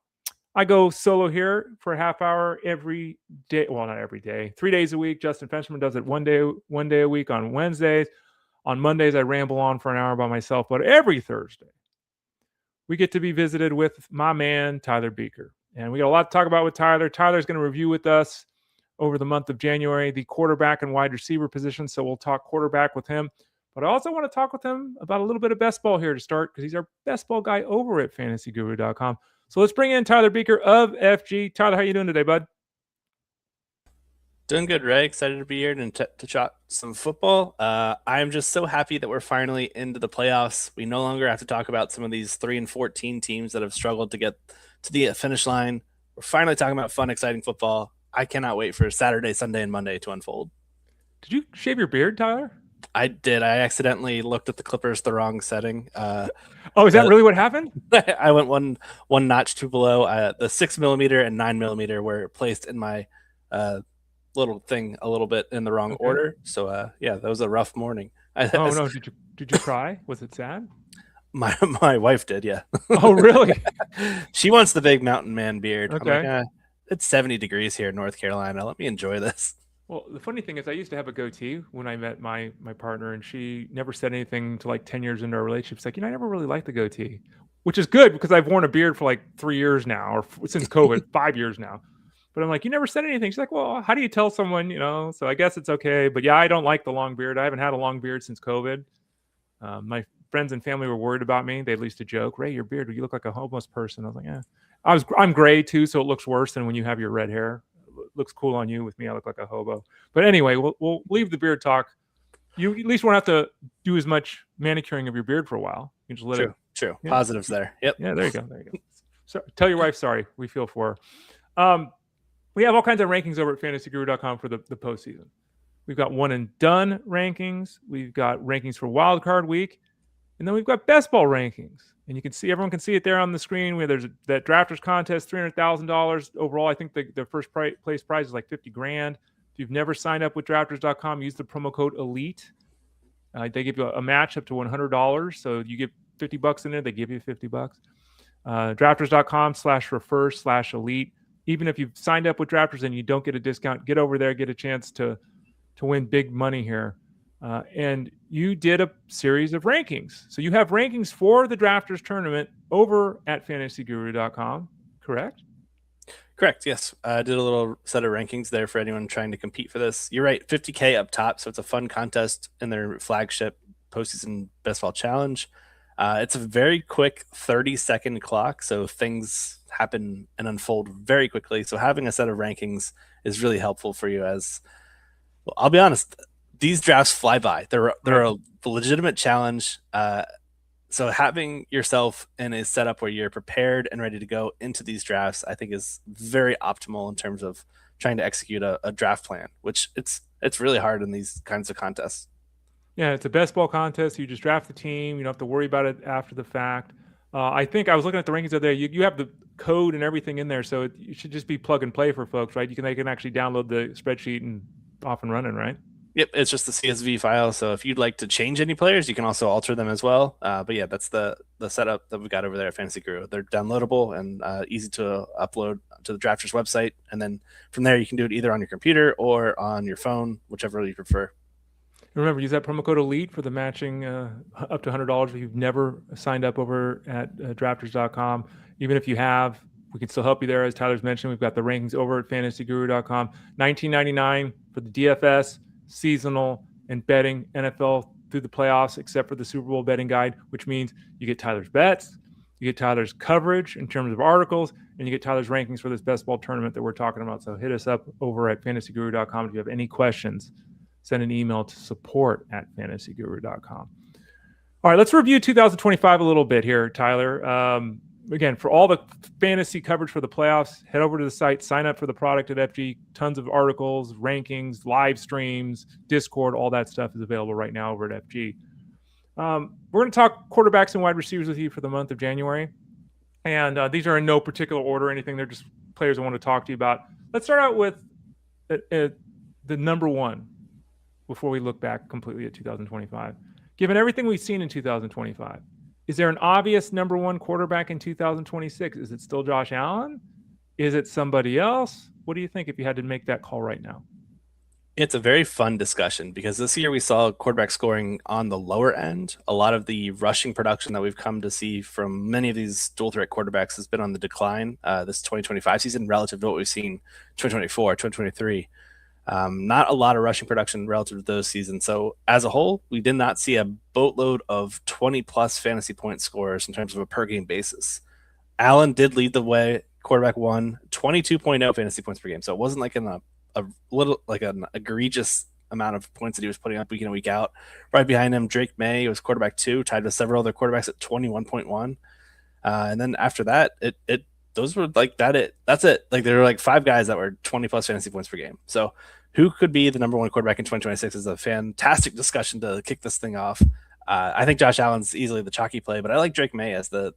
I go solo here for a half hour every day. Well, not every day, 3 days a week. Justin Fenchman does it one day a week on Wednesdays. On Mondays, I ramble on for an hour by myself. But every Thursday, we get to be visited with my man, Tyler Buecher. And we got a lot to talk about with Tyler. Tyler's going to review with us over the month of January the quarterback and wide receiver position. So we'll talk quarterback with him. But I also want to talk with him about a little bit of best ball here to start, because he's our best ball guy over at fantasyguru.com. So let's bring in Tyler Buecher of FG. Tyler, how you doing today, bud? Doing good, Ray. Excited to be here to chat some football. I'm just so happy that we're finally into the playoffs. We no longer have to talk about some of these 3-14 teams that have struggled to get to the finish line. We're finally talking about fun, exciting football. I cannot wait for Saturday, Sunday, and Monday to unfold. Did you shave your beard, Tyler? I did. I accidentally looked at the clippers the wrong setting. Is that really what happened? I went one notch too below. The 6mm and 9mm were placed in my little thing a little bit in the wrong order. So yeah, that was a rough morning. No, did you cry? Was it sad? My wife did, yeah. Oh, really? She wants the big mountain man beard. Okay. I'm like, it's 70 degrees here in North Carolina. Let me enjoy this. Well, the funny thing is, I used to have a goatee when I met my partner, and she never said anything to like 10 years into our relationship. It's like, I never really liked the goatee, which is good because I've worn a beard for like 3 years now, or since COVID, 5 years now. But I'm like, you never said anything. She's like, well, how do you tell someone, So I guess it's okay. But yeah, I don't like the long beard. I haven't had a long beard since COVID. My friends and family were worried about me. They at least a joke, Ray, your beard, you look like a homeless person. I was like, yeah. I'm gray too, so it looks worse than when you have your red hair. It looks cool on you. With me, I look like a hobo. But anyway, we'll leave the beard talk. You at least won't have to do as much manicuring of your beard for a while. You just let it. True. Yeah. Positives there. Yep. Yeah, there you go. So tell your wife sorry. We feel for her. We have all kinds of rankings over at fantasyguru.com for the postseason. We've got one and done rankings. We've got rankings for wild card week. And then we've got best ball rankings. And you can see, everyone can see it there on the screen where there's that drafters contest, $300,000 overall. I think the first place prize is like $50,000. If you've never signed up with drafters.com, use the promo code ELITE. They give you a match up to $100. So you get $50 in there, they give you $50. Drafters.com/refer/elite. Even if you've signed up with Drafters and you don't get a discount, get over there, get a chance to win big money here. And you did a series of rankings. So you have rankings for the Drafters tournament over at fantasyguru.com, correct? Correct. Yes. I did a little set of rankings there for anyone trying to compete for this. You're right. 50K up top. So it's a fun contest in their flagship postseason best ball challenge. It's a very quick 30-second clock. So things happen and unfold very quickly. So having a set of rankings is really helpful for you as well. I'll be honest. These drafts fly by. They're a legitimate challenge. So having yourself in a setup where you're prepared and ready to go into these drafts, I think is very optimal in terms of trying to execute a draft plan, which it's really hard in these kinds of contests. Yeah, it's a best ball contest. You just draft the team. You don't have to worry about it after the fact. I think I was looking at the rankings out there. You have the code and everything in there, so it should just be plug and play for folks, right? They can actually download the spreadsheet and off and running, right? Yep, it's just the CSV file. So if you'd like to change any players, you can also alter them as well. But yeah, that's the setup that we've got over there at Fantasy Guru. They're downloadable and easy to upload to the Drafters website. And then from there, you can do it either on your computer or on your phone, whichever you prefer. Remember, use that promo code ELITE for the matching up to $100 if you've never signed up over at drafters.com. Even if you have, we can still help you there. As Tyler's mentioned, we've got the rankings over at fantasyguru.com. $19.99 for the DFS, seasonal, and betting NFL through the playoffs, except for the Super Bowl betting guide, which means you get Tyler's bets, you get Tyler's coverage in terms of articles, and you get Tyler's rankings for this best ball tournament that we're talking about. So hit us up over at fantasyguru.com if you have any questions. Send an email to support@fantasyguru.com. All right, let's review 2025 a little bit here, Tyler. Again, for all the fantasy coverage for the playoffs, head over to the site, sign up for the product at FG. Tons of articles, rankings, live streams, Discord, all that stuff is available right now over at FG. We're going to talk quarterbacks and wide receivers with you for the month of January. And these are in no particular order or anything. They're just players I want to talk to you about. Let's start out with the number one before we look back completely at 2025. Given everything we've seen in 2025, is there an obvious number one quarterback in 2026? Is it still Josh Allen? Is it somebody else? What do you think if you had to make that call right now? It's a very fun discussion because this year we saw quarterback scoring on the lower end. A lot of the rushing production that we've come to see from many of these dual threat quarterbacks has been on the decline this 2025 season relative to what we've seen 2024, 2023. Not a lot of rushing production relative to those seasons. So as a whole, we did not see a boatload of 20 plus fantasy point scorers in terms of a per game basis. Allen did lead the way. Quarterback one, 22.0 fantasy points per game. So it wasn't like a little like an egregious amount of points that he was putting up week in and week out. Right behind him, Drake May was quarterback two, tied with several other quarterbacks at 21.1. And then after that, those were like that's it. Like there were like five guys that were 20 plus fantasy points per game. So who could be the number one quarterback in 2026 is a fantastic discussion to kick this thing off. I think Josh Allen's easily the chalky play, but I like Drake May as the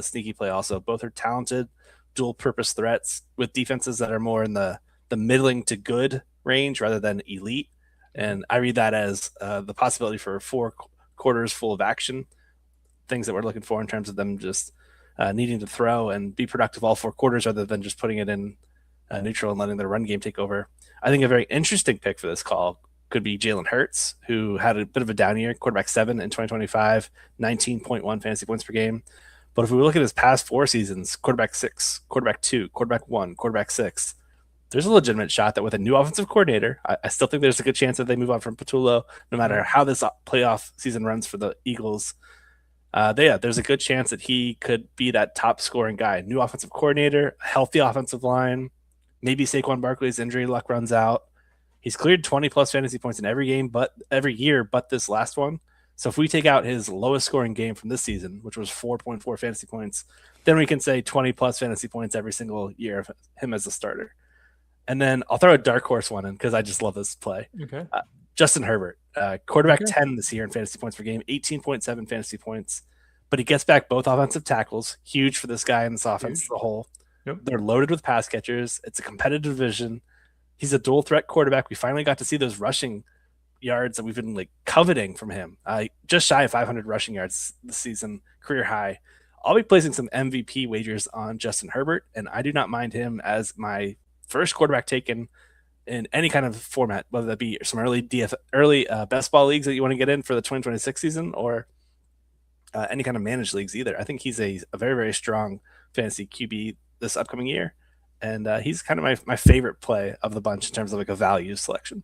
sneaky play also. Both are talented, dual purpose threats with defenses that are more in the middling to good range rather than elite. And I read that as the possibility for 4 quarters full of action, things that we're looking for in terms of them just needing to throw and be productive all 4 quarters rather than just putting it in neutral and letting their run game take over. I think a very interesting pick for this call could be Jalen Hurts, who had a bit of a down year, quarterback 7 in 2025, 19.1 fantasy points per game. But if we look at his past 4 seasons, quarterback 6, quarterback 2, quarterback 1, quarterback 6, there's a legitimate shot that with a new offensive coordinator, I still think there's a good chance that they move on from Patullo, no matter how this playoff season runs for the Eagles. There's a good chance that he could be that top scoring guy. New offensive coordinator, healthy offensive line. Maybe Saquon Barkley's injury luck runs out. He's cleared 20 plus fantasy points in every game, but every year, but this last one. So if we take out his lowest scoring game from this season, which was 4.4 fantasy points, then we can say 20 plus fantasy points every single year of him as a starter. And then I'll throw a dark horse one in because I just love this play. Okay. Justin Herbert, quarterback 10 this year in fantasy points per game, 18.7 fantasy points, but he gets back both offensive tackles, huge for this guy in this offense as a whole. Yep. They're loaded with pass catchers. It's a competitive division. He's a dual threat quarterback. We finally got to see those rushing yards that we've been like coveting from him. Just shy of 500 rushing yards this season, career high. I'll be placing some MVP wagers on Justin Herbert, and I do not mind him as my first quarterback taken in any kind of format, whether that be some early best ball leagues that you want to get in for the 2026 season or any kind of managed leagues either. I think he's a very, very strong fantasy QB this upcoming year. and he's kind of my favorite play of the bunch in terms of like a value selection.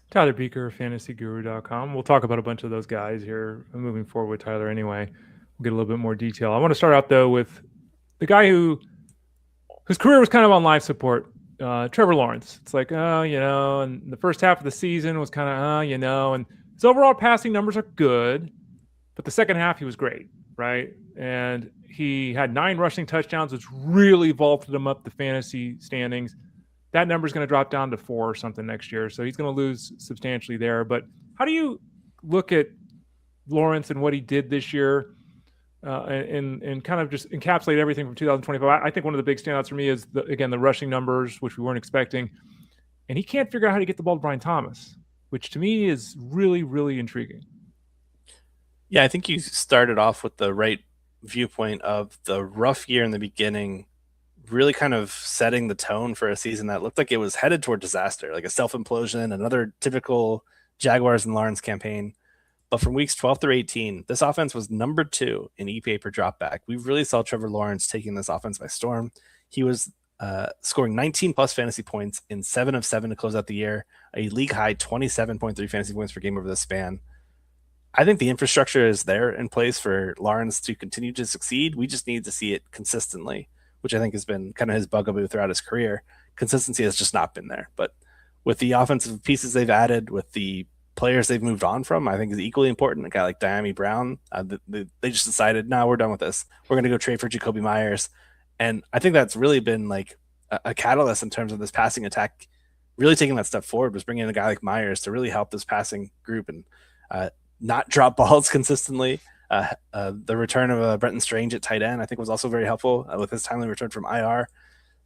Tyler Beaker, fantasyguru.com. We'll talk about a bunch of those guys here moving forward with Tyler anyway. We'll get a little bit more detail. I want to start out, though, with the guy whose career was kind of on life support, Trevor Lawrence. It's like, and the first half of the season was kind of, and his overall passing numbers are good, but the second half he was great, right? And he had 9 rushing touchdowns, which really vaulted him up the fantasy standings. That number is going to drop down to 4 or something next year, so he's going to lose substantially there. But how do you look at Lawrence and what he did this year and kind of just encapsulate everything from 2025? I think one of the big standouts for me is, the rushing numbers, which we weren't expecting. And he can't figure out how to get the ball to Brian Thomas, which to me is really, really intriguing. Yeah, I think you started off with the right viewpoint of the rough year in the beginning, really kind of setting the tone for a season that looked like it was headed toward disaster, like a self-implosion, another typical Jaguars and Lawrence campaign. But from weeks 12 through 18, this offense was number 2 in EPA per dropback. We really saw Trevor Lawrence taking this offense by storm. He was scoring 19-plus fantasy points in 7 of 7 to close out the year, a league-high 27.3 fantasy points per game over the span. I think the infrastructure is there in place for Lawrence to continue to succeed. We just need to see it consistently, which I think has been kind of his bugaboo throughout his career. Consistency has just not been there. But with the offensive pieces they've added, with the players they've moved on from, I think is equally important. A guy like Diami Brown, they just decided, no, we're done with this. We're going to go trade for Jacoby Myers. And I think that's really been like a catalyst in terms of this passing attack. Really taking that step forward was bringing in a guy like Myers to really help this passing group and not drop balls consistently. The return of Brenton Strange at tight end, I think, was also very helpful with his timely return from IR.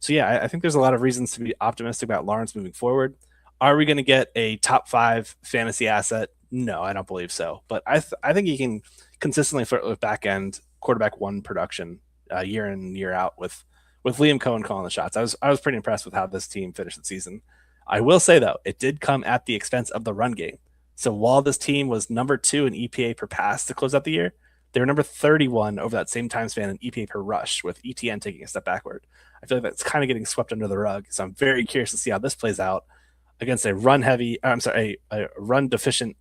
So, yeah, I think there's a lot of reasons to be optimistic about Lawrence moving forward. Are we going to get a top 5 fantasy asset? No, I don't believe so. But I think he can consistently flirt with back-end quarterback 1 production year in, year out with Liam Cohen calling the shots. I was pretty impressed with how this team finished the season. I will say, though, it did come at the expense of the run game. So while this team was number 2 in EPA per pass to close out the year, they were number 31 over that same time span in EPA per rush, with ETN taking a step backward. I feel like that's kind of getting swept under the rug. So I'm very curious to see how this plays out against a run deficient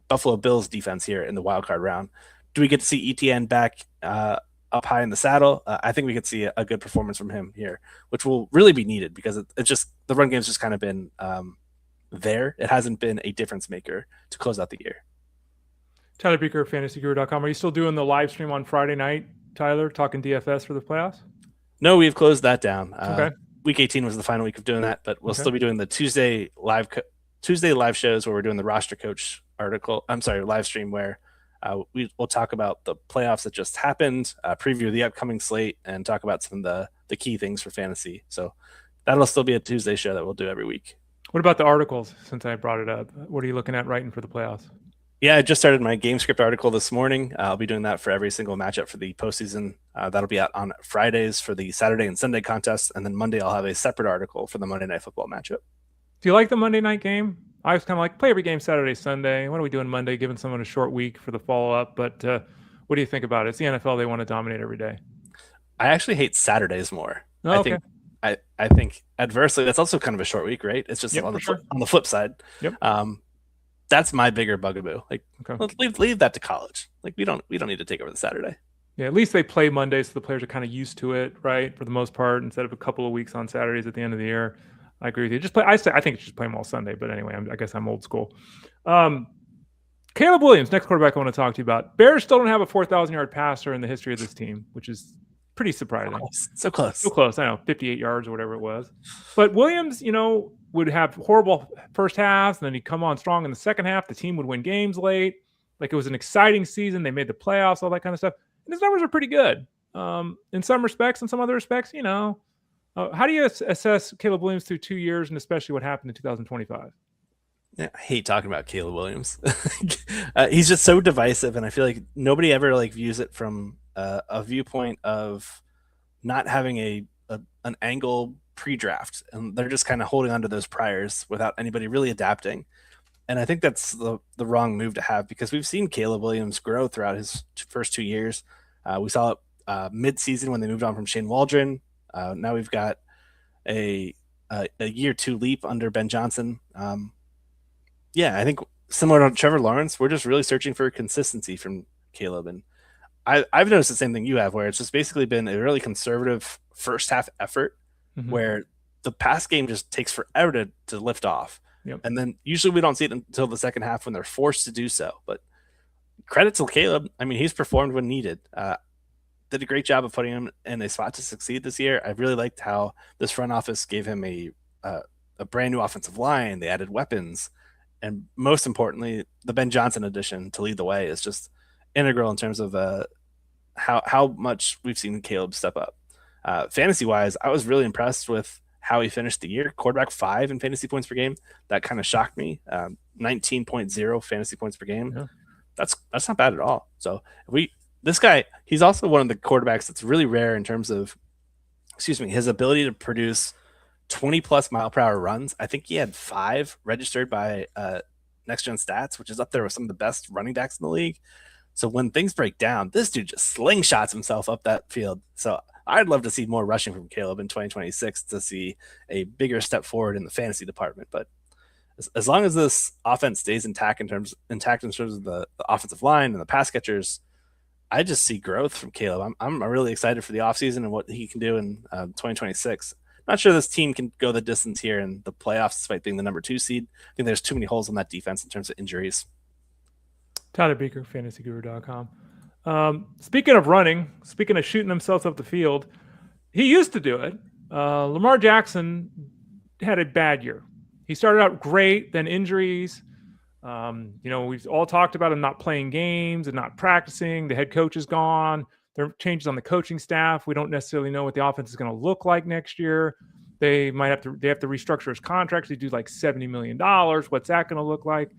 Buffalo Bills defense here in the wild card round. Do we get to see ETN back up high in the saddle? I think we could see a good performance from him here, which will really be needed because it's just the run game's just kind of been there. It hasn't been a difference maker to close out the year. Tyler Beaker, fantasyguru.com. Are you still doing the live stream on Friday night, Tyler, talking DFS for the playoffs? No, we've closed that down. Okay. Week 18 was the final week of doing that, but we'll still be doing the Tuesday live shows where we're doing the roster coach live stream where we'll talk about the playoffs that just happened, preview the upcoming slate, and talk about some of the key things for fantasy. So that'll still be a Tuesday show that we'll do every week. What about the articles, since I brought it up? What are you looking at writing for the playoffs? Yeah, I just started my game script article this morning. I'll be doing that for every single matchup for the postseason. That'll be out on Fridays for the Saturday and Sunday contests, and then Monday I'll have a separate article for the Monday Night Football matchup. Do you like the Monday night game? I was kind of like, play every game Saturday, Sunday. What are we doing Monday, giving someone a short week for the follow-up? But what do you think about it? It's the NFL. They want to dominate every day. I actually hate Saturdays more. Oh, okay. I think adversely, that's also kind of a short week, right? It's just on the flip side. Yep. That's my bigger bugaboo. Like, okay. Let's leave that to college. Like, we don't need to take over the Saturday. Yeah, at least they play Monday, so the players are kind of used to it, right? For the most part, instead of a couple of weeks on Saturdays at the end of the year. I agree with you. I think just play them all Sunday, but anyway, I guess I'm old school. Caleb Williams, next quarterback I want to talk to you about. Bears still don't have a 4,000-yard passer in the history of this team, which is pretty surprising. So close. So close. I know, 58 yards or whatever it was. But Williams, would have horrible first halves, and then he'd come on strong in the second half. The team would win games late. Like, it was an exciting season. They made the playoffs, all that kind of stuff. And his numbers are pretty good in some respects. In some other respects, how do you assess Caleb Williams through 2 years, and especially what happened in 2025? Yeah, I hate talking about Caleb Williams. He's just so divisive, and I feel like nobody ever views it from a viewpoint of not having an angle pre-draft, and they're just kind of holding on to those priors without anybody really adapting. And I think that's the wrong move to have, because we've seen Caleb Williams grow throughout his first 2 years. We saw it mid-season when they moved on from Shane Waldron. Now we've got a year two leap under Ben Johnson. I think similar to Trevor Lawrence, we're just really searching for consistency from Caleb. And I've noticed the same thing you have, where it's just basically been a really conservative first half effort where the pass game just takes forever to lift off. Yep. And then usually we don't see it until the second half when they're forced to do so. But credit to Caleb. I mean, he's performed when needed. Did a great job of putting him in a spot to succeed this year. I really liked how this front office gave him a brand new offensive line. They added weapons. And most importantly, the Ben Johnson addition to lead the way is just integral in terms of how much we've seen Caleb step up. Fantasy-wise, I was really impressed with how he finished the year. Quarterback 5 in fantasy points per game. That kind of shocked me. 19.0 fantasy points per game. Yeah. That's not bad at all. So this guy, he's also one of the quarterbacks that's really rare in terms of, his ability to produce 20-plus mile-per-hour runs. I think he had 5 registered by Next Gen Stats, which is up there with some of the best running backs in the league. So when things break down, this dude just slingshots himself up that field. So I'd love to see more rushing from Caleb in 2026 to see a bigger step forward in the fantasy department. But as long as this offense stays intact in terms of the offensive line and the pass catchers, I just see growth from Caleb. I'm really excited for the offseason and what he can do in 2026. Not sure this team can go the distance here in the playoffs despite being the number 2 seed. I think there's too many holes on that defense in terms of injuries. Tyler Beaker, fantasyguru.com. Speaking of running, speaking of shooting themselves up the field, he used to do it. Lamar Jackson had a bad year. He started out great, then injuries. We've all talked about him not playing games and not practicing. The head coach is gone. There are changes on the coaching staff. We don't necessarily know what the offense is going to look like next year. They have to restructure his contract. They do like $70 million. What's that going to look like?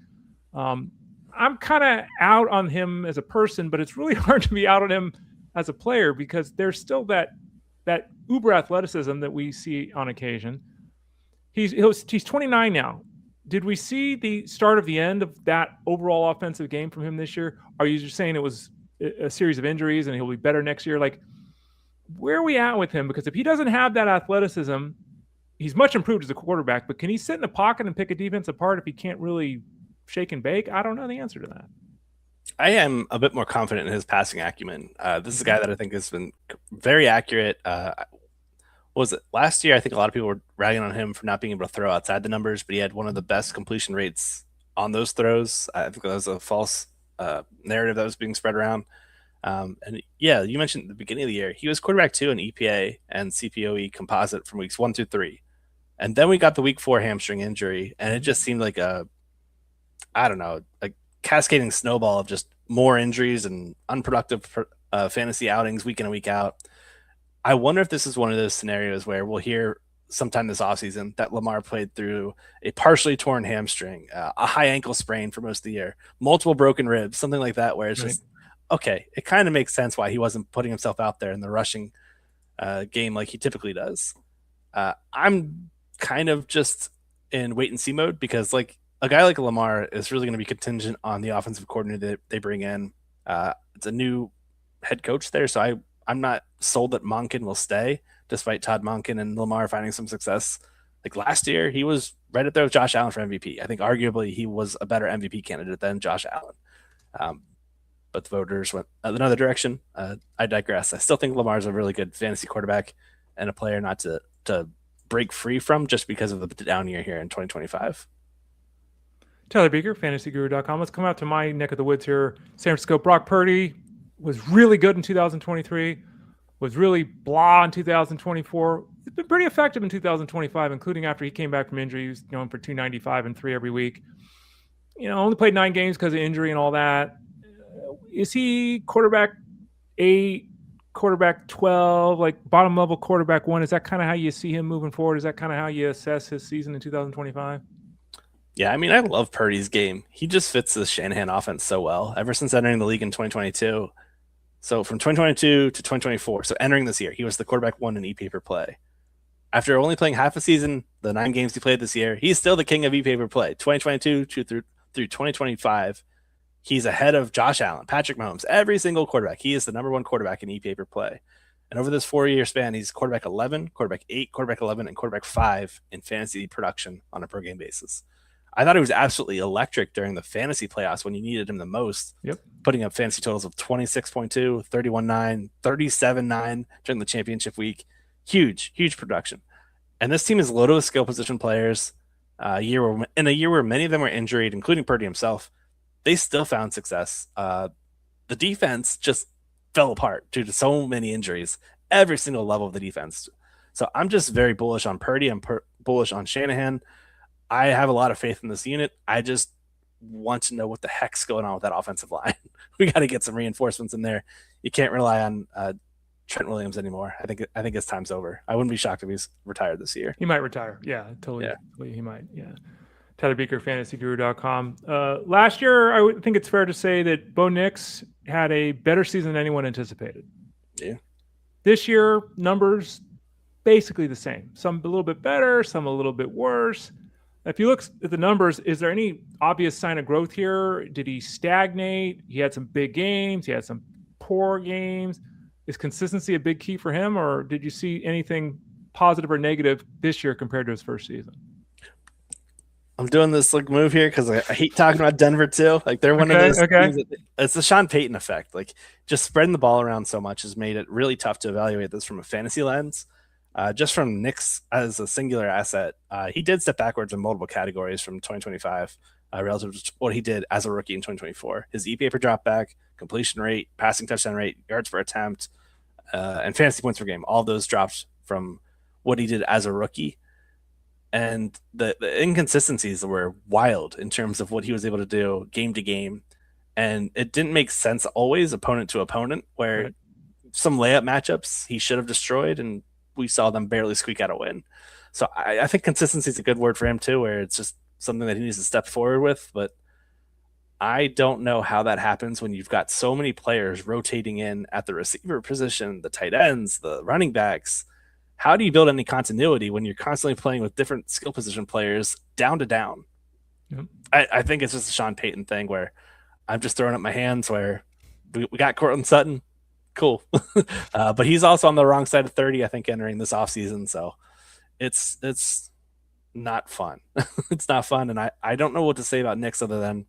I'm kind of out on him as a person, but it's really hard to be out on him as a player because there's still that uber athleticism that we see on occasion. He's 29 now. Did we see the start of the end of that overall offensive game from him this year? Are you just saying it was a series of injuries and he'll be better next year? Like, where are we at with him? Because if he doesn't have that athleticism, he's much improved as a quarterback, but can he sit in the pocket and pick a defense apart if he can't really shake and bake? I don't know the answer to that. I am a bit more confident in his passing acumen. This is a guy that I think has been very accurate. Was it last year? I think a lot of people were ragging on him for not being able to throw outside the numbers, but he had one of the best completion rates on those throws. I think that was a false narrative that was being spread around. You mentioned at the beginning of the year, he was quarterback 2 in EPA and CPOE composite from weeks 1 through 3. And then we got the week 4 hamstring injury, and it just seemed like a cascading snowball of just more injuries and unproductive fantasy outings week in and week out. I wonder if this is one of those scenarios where we'll hear sometime this offseason that Lamar played through a partially torn hamstring, a high ankle sprain for most of the year, multiple broken ribs, something like that, where it's just, okay, it kind of makes sense why he wasn't putting himself out there in the rushing game like he typically does. I'm kind of just in wait and see mode because like a guy like Lamar is really going to be contingent on the offensive coordinator that they bring in. It's a new head coach there, so I'm not sold that Monken will stay, despite Todd Monken and Lamar finding some success. Like last year, he was right up there with Josh Allen for MVP. I think arguably he was a better MVP candidate than Josh Allen. But the voters went another direction. I digress. I still think Lamar's a really good fantasy quarterback and a player not to break free from just because of the down year here in 2025. Tyler Beaker, fantasyguru.com. Let's come out to my neck of the woods here. San Francisco. Brock Purdy was really good in 2023, was really blah in 2024. It's been pretty effective in 2025, including after he came back from injury. He was going for 295 and 3 every week. Only played 9 games because of injury and all that. Is he quarterback 8, quarterback 12, like bottom level quarterback 1? Is that kind of how you see him moving forward? Is that kind of how you assess his season in 2025? Yeah, I mean, I love Purdy's game. He just fits the Shanahan offense so well ever since entering the league in 2022. So from 2022 to 2024, so entering this year, he was the quarterback 1 in EPA per play. After only playing half a season, the 9 games he played this year, he's still the king of EPA per play. 2022 through 2025, he's ahead of Josh Allen, Patrick Mahomes, every single quarterback. He is the number 1 quarterback in EPA per play. And over this 4-year span, he's quarterback 11, quarterback 8, quarterback 11, and quarterback 5 in fantasy production on a per game basis. I thought he was absolutely electric during the fantasy playoffs when you needed him the most. Yep. Putting up fantasy totals of 26.2, 31.9, 37.9 during the championship week. Huge, huge production. And this team is loaded with skill position players. In a year where many of them were injured, including Purdy himself, they still found success. The defense just fell apart due to so many injuries, every single level of the defense. So I'm just very bullish on Purdy. I'm bullish on Shanahan. I have a lot of faith in this unit. I just want to know what the heck's going on with that offensive line. We got to get some reinforcements in there. You can't rely on Trent Williams anymore. I think his time's over. I wouldn't be shocked if he's retired this year. He might retire. Yeah, totally. Yeah. He might. Yeah. Tyler Beaker, fantasyguru.com. Last year, I would think it's fair to say that Bo Nix had a better season than anyone anticipated. Yeah. This year, numbers basically the same. Some a little bit better, some a little bit worse. If you look at the numbers, is there any obvious sign of growth here? Did he stagnate? He had some big games. He had some poor games. Is consistency a big key for him, or did you see anything positive or negative this year compared to his first season? I'm doing this move here because I hate talking about Denver too. They're one of those teams it's the Sean Payton effect. Just spreading the ball around so much has made it really tough to evaluate this from a fantasy lens. Just from Nix as a singular asset, he did step backwards in multiple categories from 2025 relative to what he did as a rookie in 2024. His EPA per dropback, completion rate, passing touchdown rate, yards per attempt, and fantasy points per game, all those dropped from what he did as a rookie. And the inconsistencies were wild in terms of what he was able to do game to game. And it didn't make sense always opponent to opponent, where some layup matchups he should have destroyed, and we saw them barely squeak out a win. So I think consistency is a good word for him too, where it's just something that he needs to step forward with. But I don't know how that happens when you've got so many players rotating in at the receiver position, the tight ends, the running backs. How do you build any continuity when you're constantly playing with different skill position players down to down? Yep. I think it's just a Sean Payton thing where I'm just throwing up my hands where we got Cortland Sutton. Cool. But he's also on the wrong side of 30, I think, entering this offseason. So it's not fun. It's not fun. And I don't know what to say about Nix other than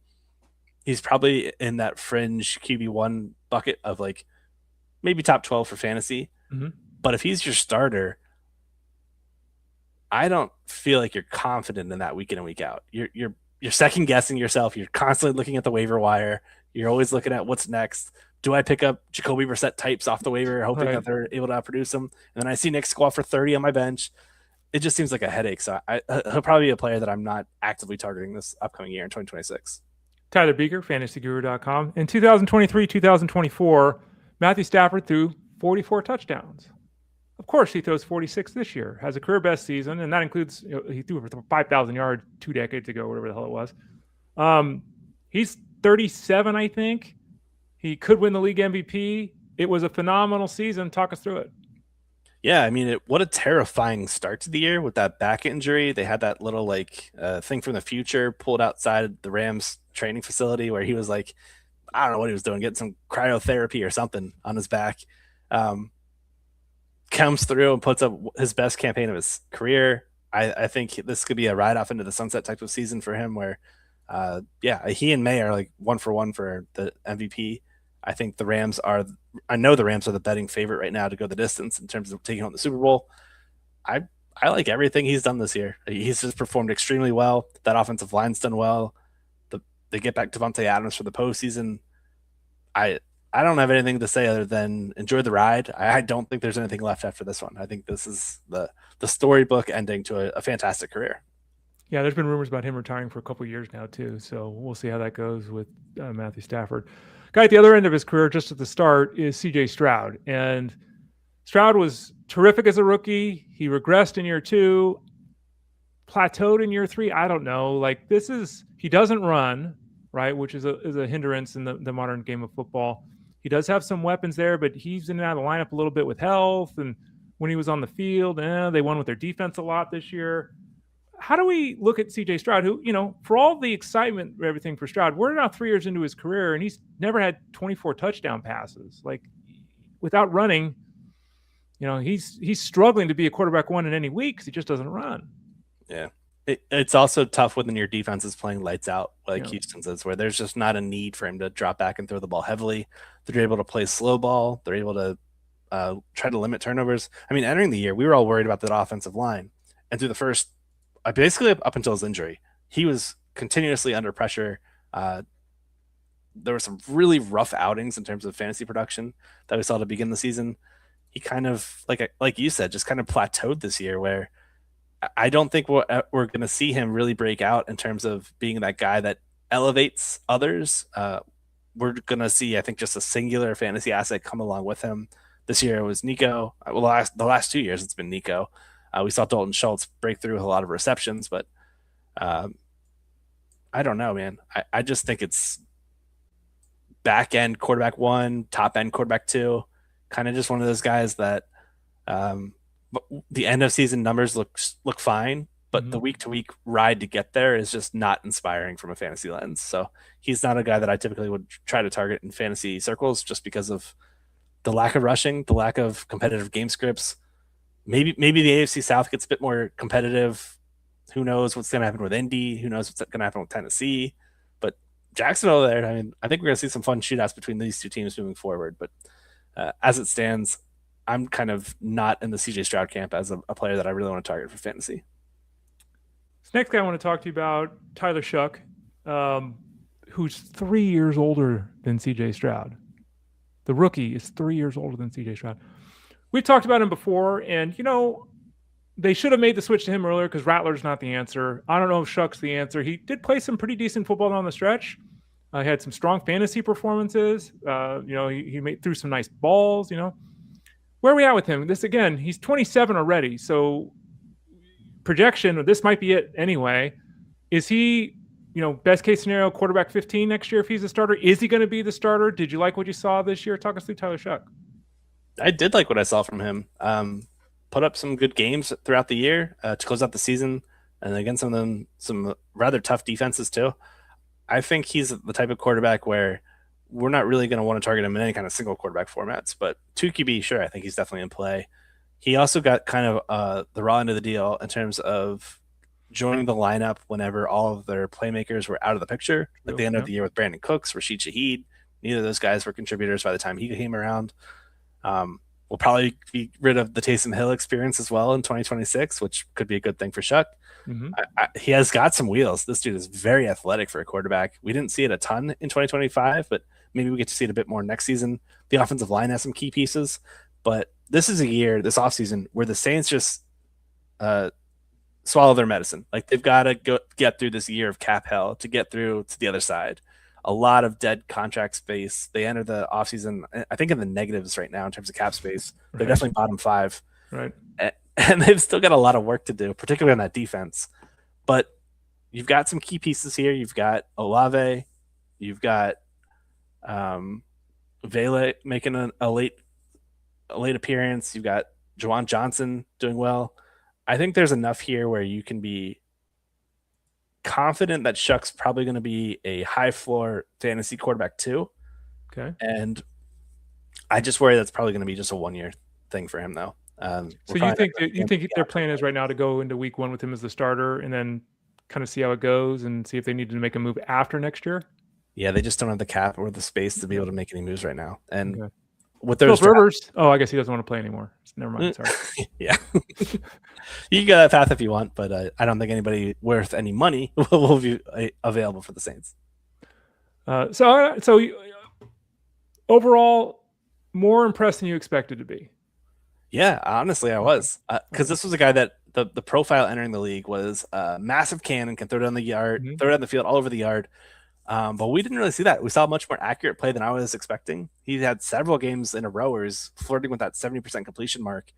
he's probably in that fringe QB1 bucket of maybe top 12 for fantasy. Mm-hmm. But if he's your starter, I don't feel like you're confident in that week in and week out. You're second guessing yourself. You're constantly looking at the waiver wire. You're always looking at what's next. Do I pick up Jacoby Brissett types off the waiver, hoping that they're able to outproduce them? And then I see Nick squat for 30 on my bench. It just seems like a headache. So he'll probably be a player that I'm not actively targeting this upcoming year in 2026. Tyler Beaker, fantasyguru.com. In 2023-2024, Matthew Stafford threw 44 touchdowns. Of course, he throws 46 this year, has a career best season, and that includes he threw for 5,000 yards 2 decades ago, whatever the hell it was. He's 37, I think. He could win the league MVP. It was a phenomenal season. Talk us through it. Yeah, I mean, what a terrifying start to the year with that back injury. They had that little thing from the future pulled outside the Rams training facility where he was I don't know what he was doing, getting some cryotherapy or something on his back. Comes through and puts up his best campaign of his career. I think this could be a ride off into the sunset type of season for him where, he and May are 1-for-1 for the MVP. I think I know the Rams are the betting favorite right now to go the distance in terms of taking home the Super Bowl. I like everything he's done this year. He's just performed extremely well. That offensive line's done well. They get back Davante Adams for the postseason. I don't have anything to say other than enjoy the ride. I don't think there's anything left after this one. I think this is the storybook ending to a fantastic career. Yeah, there's been rumors about him retiring for a couple of years now too. So we'll see how that goes with Matthew Stafford. Guy at the other end of his career, just at the start, is CJ Stroud. And Stroud was terrific as a rookie. He regressed in year 2, plateaued in year 3. I don't know. He doesn't run, right, which is a hindrance in the modern game of football. He does have some weapons there, but he's in and out of the lineup a little bit with health. And when he was on the field, they won with their defense a lot this year. How do we look at CJ Stroud, who, for all the excitement and everything for Stroud, we're now 3 years into his career, and he's never had 24 touchdown passes. Without running, He's struggling to be a quarterback one in any week because he just doesn't run. Yeah. It's also tough when your defense is playing lights out like Houston's is, where there's just not a need for him to drop back and throw the ball heavily. They're able to play slow ball. They're able to try to limit turnovers. I mean, entering the year, we were all worried about that offensive line. And through the first, basically up until his injury, he was continuously under pressure. There were some really rough outings in terms of fantasy production that we saw to begin the season. He kind of, like you said, just kind of plateaued this year, where I don't think we're going to see him really break out in terms of being that guy that elevates others. We're going to see, I think, just a singular fantasy asset come along with him. This year it was Nico. Well, the last 2 years it's been Nico. We saw Dalton Schultz break through a lot of receptions, but I don't know, man. I just think it's back end quarterback one, top end quarterback two, kind of just one of those guys that the end of season numbers look fine, but the week to week ride to get there is just not inspiring from a fantasy lens. So he's not a guy that I typically would try to target in fantasy circles, just because of the lack of rushing, the lack of competitive game scripts. Maybe the AFC South gets a bit more competitive. Who knows what's going to happen with Indy? Who knows what's going to happen with Tennessee? But Jacksonville there, I mean, I think we're going to see some fun shootouts between these two teams moving forward. But as it stands, I'm kind of not in the CJ Stroud camp as a player that I really want to target for fantasy. This next guy I want to talk to you about, Tyler Shough, who's 3 years older than CJ Stroud. The rookie is 3 years older than CJ Stroud. We've talked about him before, and, they should have made the switch to him earlier because Rattler's not the answer. I don't know if Shough's the answer. He did play some pretty decent football down the stretch. He had some strong fantasy performances. He threw some nice balls, Where are we at with him? He's 27 already. So projection, this might be it anyway. Is he, best case scenario, quarterback 15 next year if he's a starter? Is he going to be the starter? Did you like what you saw this year? Talk us through Tyler Shough. I did like what I saw from him. Put up some good games throughout the year to close out the season. And again, some of them, some rather tough defenses too. I think he's the type of quarterback where we're not really going to want to target him in any kind of single quarterback formats, but 2 QB, sure, I think he's definitely in play. He also got kind of the raw end of the deal in terms of joining the lineup whenever all of their playmakers were out of the picture. At the end of the year with Brandon Cooks, Rashid Shaheed, neither of those guys were contributors by the time he came around. We'll probably be rid of the Taysom Hill experience as well in 2026, which could be a good thing for Shough. He has got some wheels. This dude is very athletic for a quarterback. We didn't see it a ton in 2025, but maybe we get to see it a bit more next season. The offensive line has some key pieces, but this is a year, this offseason, where the Saints just swallow their medicine. Like, they've got to get through this year of cap hell to get through to the other side. A lot of dead contract space. They enter the offseason, I think, in the negatives right now in terms of cap space. They're definitely bottom 5. Right. And they've still got a lot of work to do, particularly on that defense. But you've got some key pieces here. You've got Olave. You've got Vela making a late appearance. You've got Juwan Johnson doing well. I think there's enough here where you can be confident that Shough's probably going to be a high floor fantasy quarterback too. Okay. And I just worry that's probably going to be just a 1 year thing for him though. So you think their plan is right now to go into week 1 with him as the starter and then kind of see how it goes and see if they need to make a move after next year? Yeah, they just don't have the cap or the space to be able to make any moves right now. And with those Rivers, I guess he doesn't want to play anymore. Never mind. Sorry. Yeah. You can go that path if you want, but I don't think anybody worth any money will be available for the Saints. So overall, more impressed than you expected to be. Yeah, honestly, I was. Because this was a guy that the profile entering the league was massive cannon, can throw down the yard, throw down the field, all over the yard. But we didn't really see that. We saw a much more accurate play than I was expecting. He had several games in a row where he's flirting with that 70% completion mark.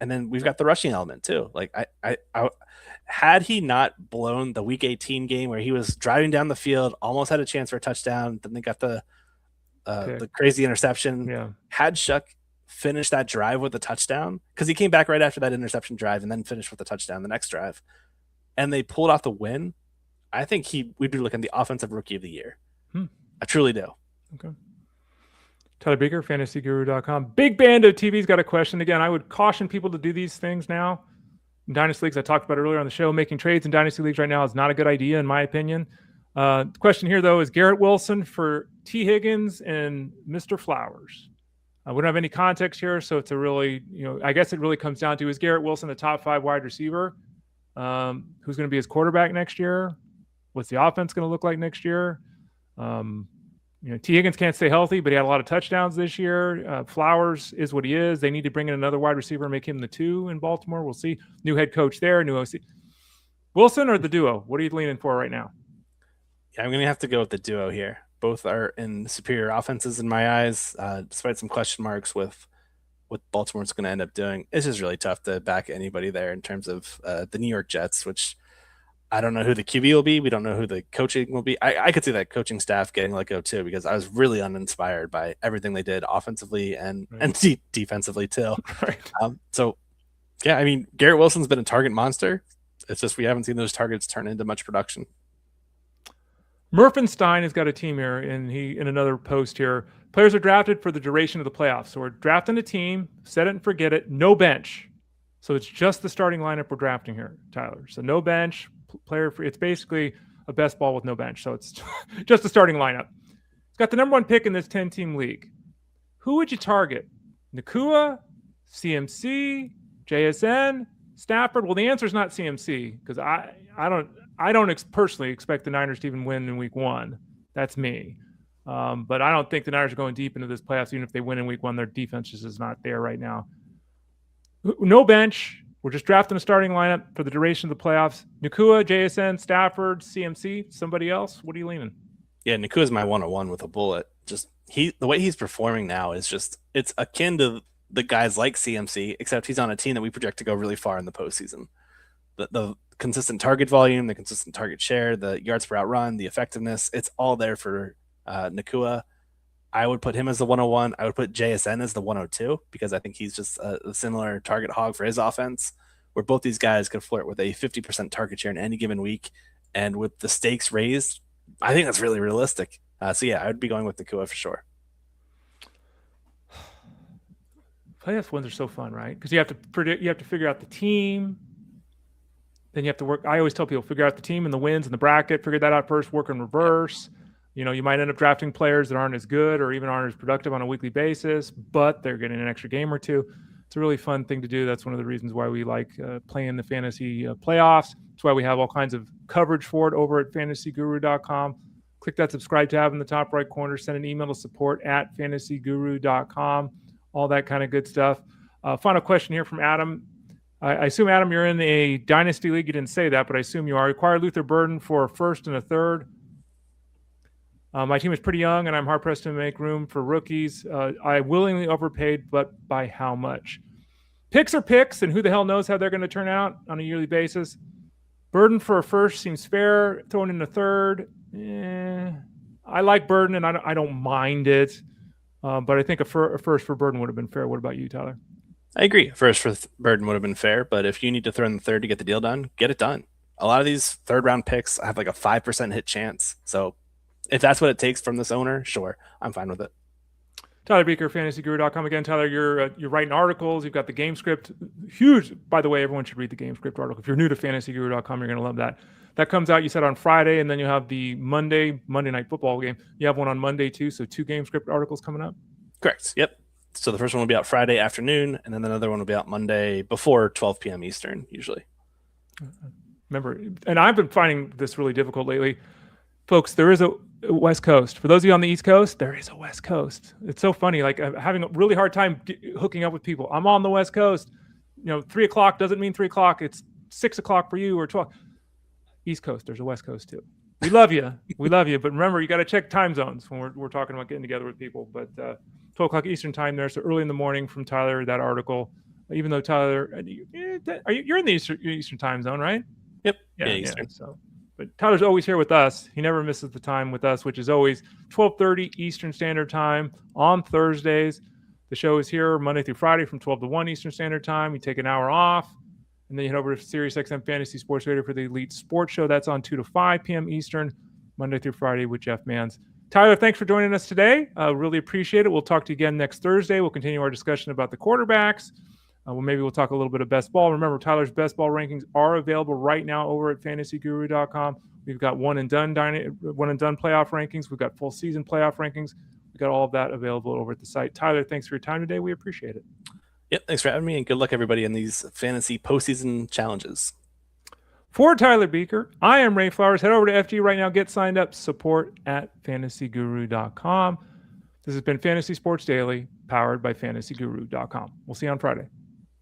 And then we've got the rushing element too. Like I had he not blown the week 18 game where he was driving down the field, almost had a chance for a touchdown, then they got the crazy interception. Yeah. Had Shough finished that drive with a touchdown, because he came back right after that interception drive and then finished with a touchdown the next drive, and they pulled off the win, I think we'd be looking at the offensive rookie of the year. I truly do. Okay. Tyler Beaker, fantasyguru.com. Big Bando TV's got a question. Again, I would caution people to do these things now. In Dynasty Leagues, I talked about earlier on the show, making trades in Dynasty Leagues right now is not a good idea, in my opinion. The question here, though, is Garrett Wilson for T. Higgins and Mr. Flowers. We don't have any context here, so it's a really, I guess it really comes down to, is Garrett Wilson a top 5 wide receiver? Who's going to be his quarterback next year? What's the offense going to look like next year? T. Higgins can't stay healthy, but he had a lot of touchdowns this year. Flowers is what he is. They need to bring in another wide receiver and make him the 2 in Baltimore. We'll see. New head coach there, new OC. Wilson or the duo? What are you leaning for right now? Yeah, I'm going to have to go with the duo here. Both are in superior offenses in my eyes, despite some question marks with what Baltimore's going to end up doing. It's just really tough to back anybody there in terms of the New York Jets, which I don't know who the QB will be. We don't know who the coaching will be. I could see that coaching staff getting let go too, because I was really uninspired by everything they did offensively and defensively too. Right. So, yeah, I mean, Garrett Wilson's been a target monster. It's just we haven't seen those targets turn into much production. Murphenstein has got a team here, and he in another post here. Players are drafted for the duration of the playoffs. So we're drafting a team, set it and forget it, no bench. So it's just the starting lineup we're drafting here, Tyler. So no bench, player free. It's basically a best ball with no bench. So it's just the starting lineup. It's got the number 1 pick in this 10-team league. Who would you target? Nakua, CMC, JSN, Stafford? Well, the answer is not CMC, because I don't personally expect the Niners to even win in week 1. That's me. But I don't think the Niners are going deep into this playoffs. Even if they win in week 1, their defense just is not there right now. No bench. We're just drafting a starting lineup for the duration of the playoffs. Nakua, JSN, Stafford, CMC, somebody else? What are you leaning? Yeah, Nakua is my 101 with a bullet. Just the way he's performing now is just, it's akin to the guys like CMC, except he's on a team that we project to go really far in the postseason. The consistent target volume, the consistent target share, the yards per out run, the effectiveness, it's all there for Nakua. I would put him as the 101. I would put JSN as the 102, because I think he's just a similar target hog for his offense, where both these guys could flirt with a 50% target share in any given week. And with the stakes raised, I think that's really realistic. So yeah, I would be going with Nakua for sure. Playoff wins are so fun, right? Because you have to predict, you have to figure out the team. Then you have to work. I always tell people, figure out the team and the wins and the bracket, figure that out first, work in reverse. You might end up drafting players that aren't as good or even aren't as productive on a weekly basis, but they're getting an extra game or two. It's a really fun thing to do. That's one of the reasons why we like playing the fantasy playoffs. That's why we have all kinds of coverage for it over at fantasyguru.com. Click that subscribe tab in the top right corner. Send an email to support@fantasyguru.com. All that kind of good stuff. Final question here from Adam. I assume, Adam, you're in a dynasty league. You didn't say that, but I assume you are. Require Luther Burden for a first and a third. My team is pretty young, and I'm hard-pressed to make room for rookies. I willingly overpaid, but by how much? Picks are picks, and who the hell knows how they're going to turn out on a yearly basis. Burden for a first seems fair. Throwing in a third, I like Burden, and I don't mind it. But I think a first for Burden would have been fair. What about you, Tyler? I agree. First for Burden would have been fair, but if you need to throw in the third to get the deal done, get it done. A lot of these third-round picks have like a 5% hit chance, so if that's what it takes from this owner, sure, I'm fine with it. Tyler Beaker, fantasyguru.com. Again, Tyler, you're writing articles. You've got the game script. Huge. By the way, everyone should read the game script article. If you're new to fantasyguru.com, you're going to love that. That comes out, you said, on Friday, and then you have the Monday Night Football game. You have one on Monday, too, so 2 game script articles coming up? Correct. Yep. So the first one will be out Friday afternoon, and then another one will be out Monday before 12 p.m. Eastern, usually. Remember, and I've been finding this really difficult lately. Folks, there is a West Coast. For those of you on the East Coast, there is a West Coast. It's so funny. Like, I'm having a really hard time hooking up with people. I'm on the West Coast. 3 o'clock doesn't mean 3 o'clock. It's 6 o'clock for you or 12. East Coast, there's a West Coast too. We love you. We love you. But remember, you got to check time zones when we're talking about getting together with people. But 12 o'clock Eastern time there. So early in the morning from Tyler, that article. Even though Tyler, you're in the Eastern time zone, right? Yep. Yeah, Eastern. So. But Tyler's always here with us. He never misses the time with us, which is always 12:30 Eastern Standard Time on Thursdays. The show is here Monday through Friday from 12 to 1 Eastern Standard Time. You take an hour off, and then you head over to SiriusXM Fantasy Sports Radio for the Elite Sports Show. That's on 2 to 5 p.m. Eastern, Monday through Friday with Jeff Mans. Tyler, thanks for joining us today. Really appreciate it. We'll talk to you again next Thursday. We'll continue our discussion about the quarterbacks. Maybe we'll talk a little bit of best ball. Remember, Tyler's best ball rankings are available right now over at fantasyguru.com. We've got one and done playoff rankings. We've got full season playoff rankings. We've got all of that available over at the site. Tyler, thanks for your time today. We appreciate it. Yep, thanks for having me, and good luck everybody in these fantasy postseason challenges. For Tyler Buecher, I am Ray Flowers. Head over to FG right now. Get signed up. Support at fantasyguru.com. This has been Fantasy Sports Daily, powered by fantasyguru.com. We'll see you on Friday.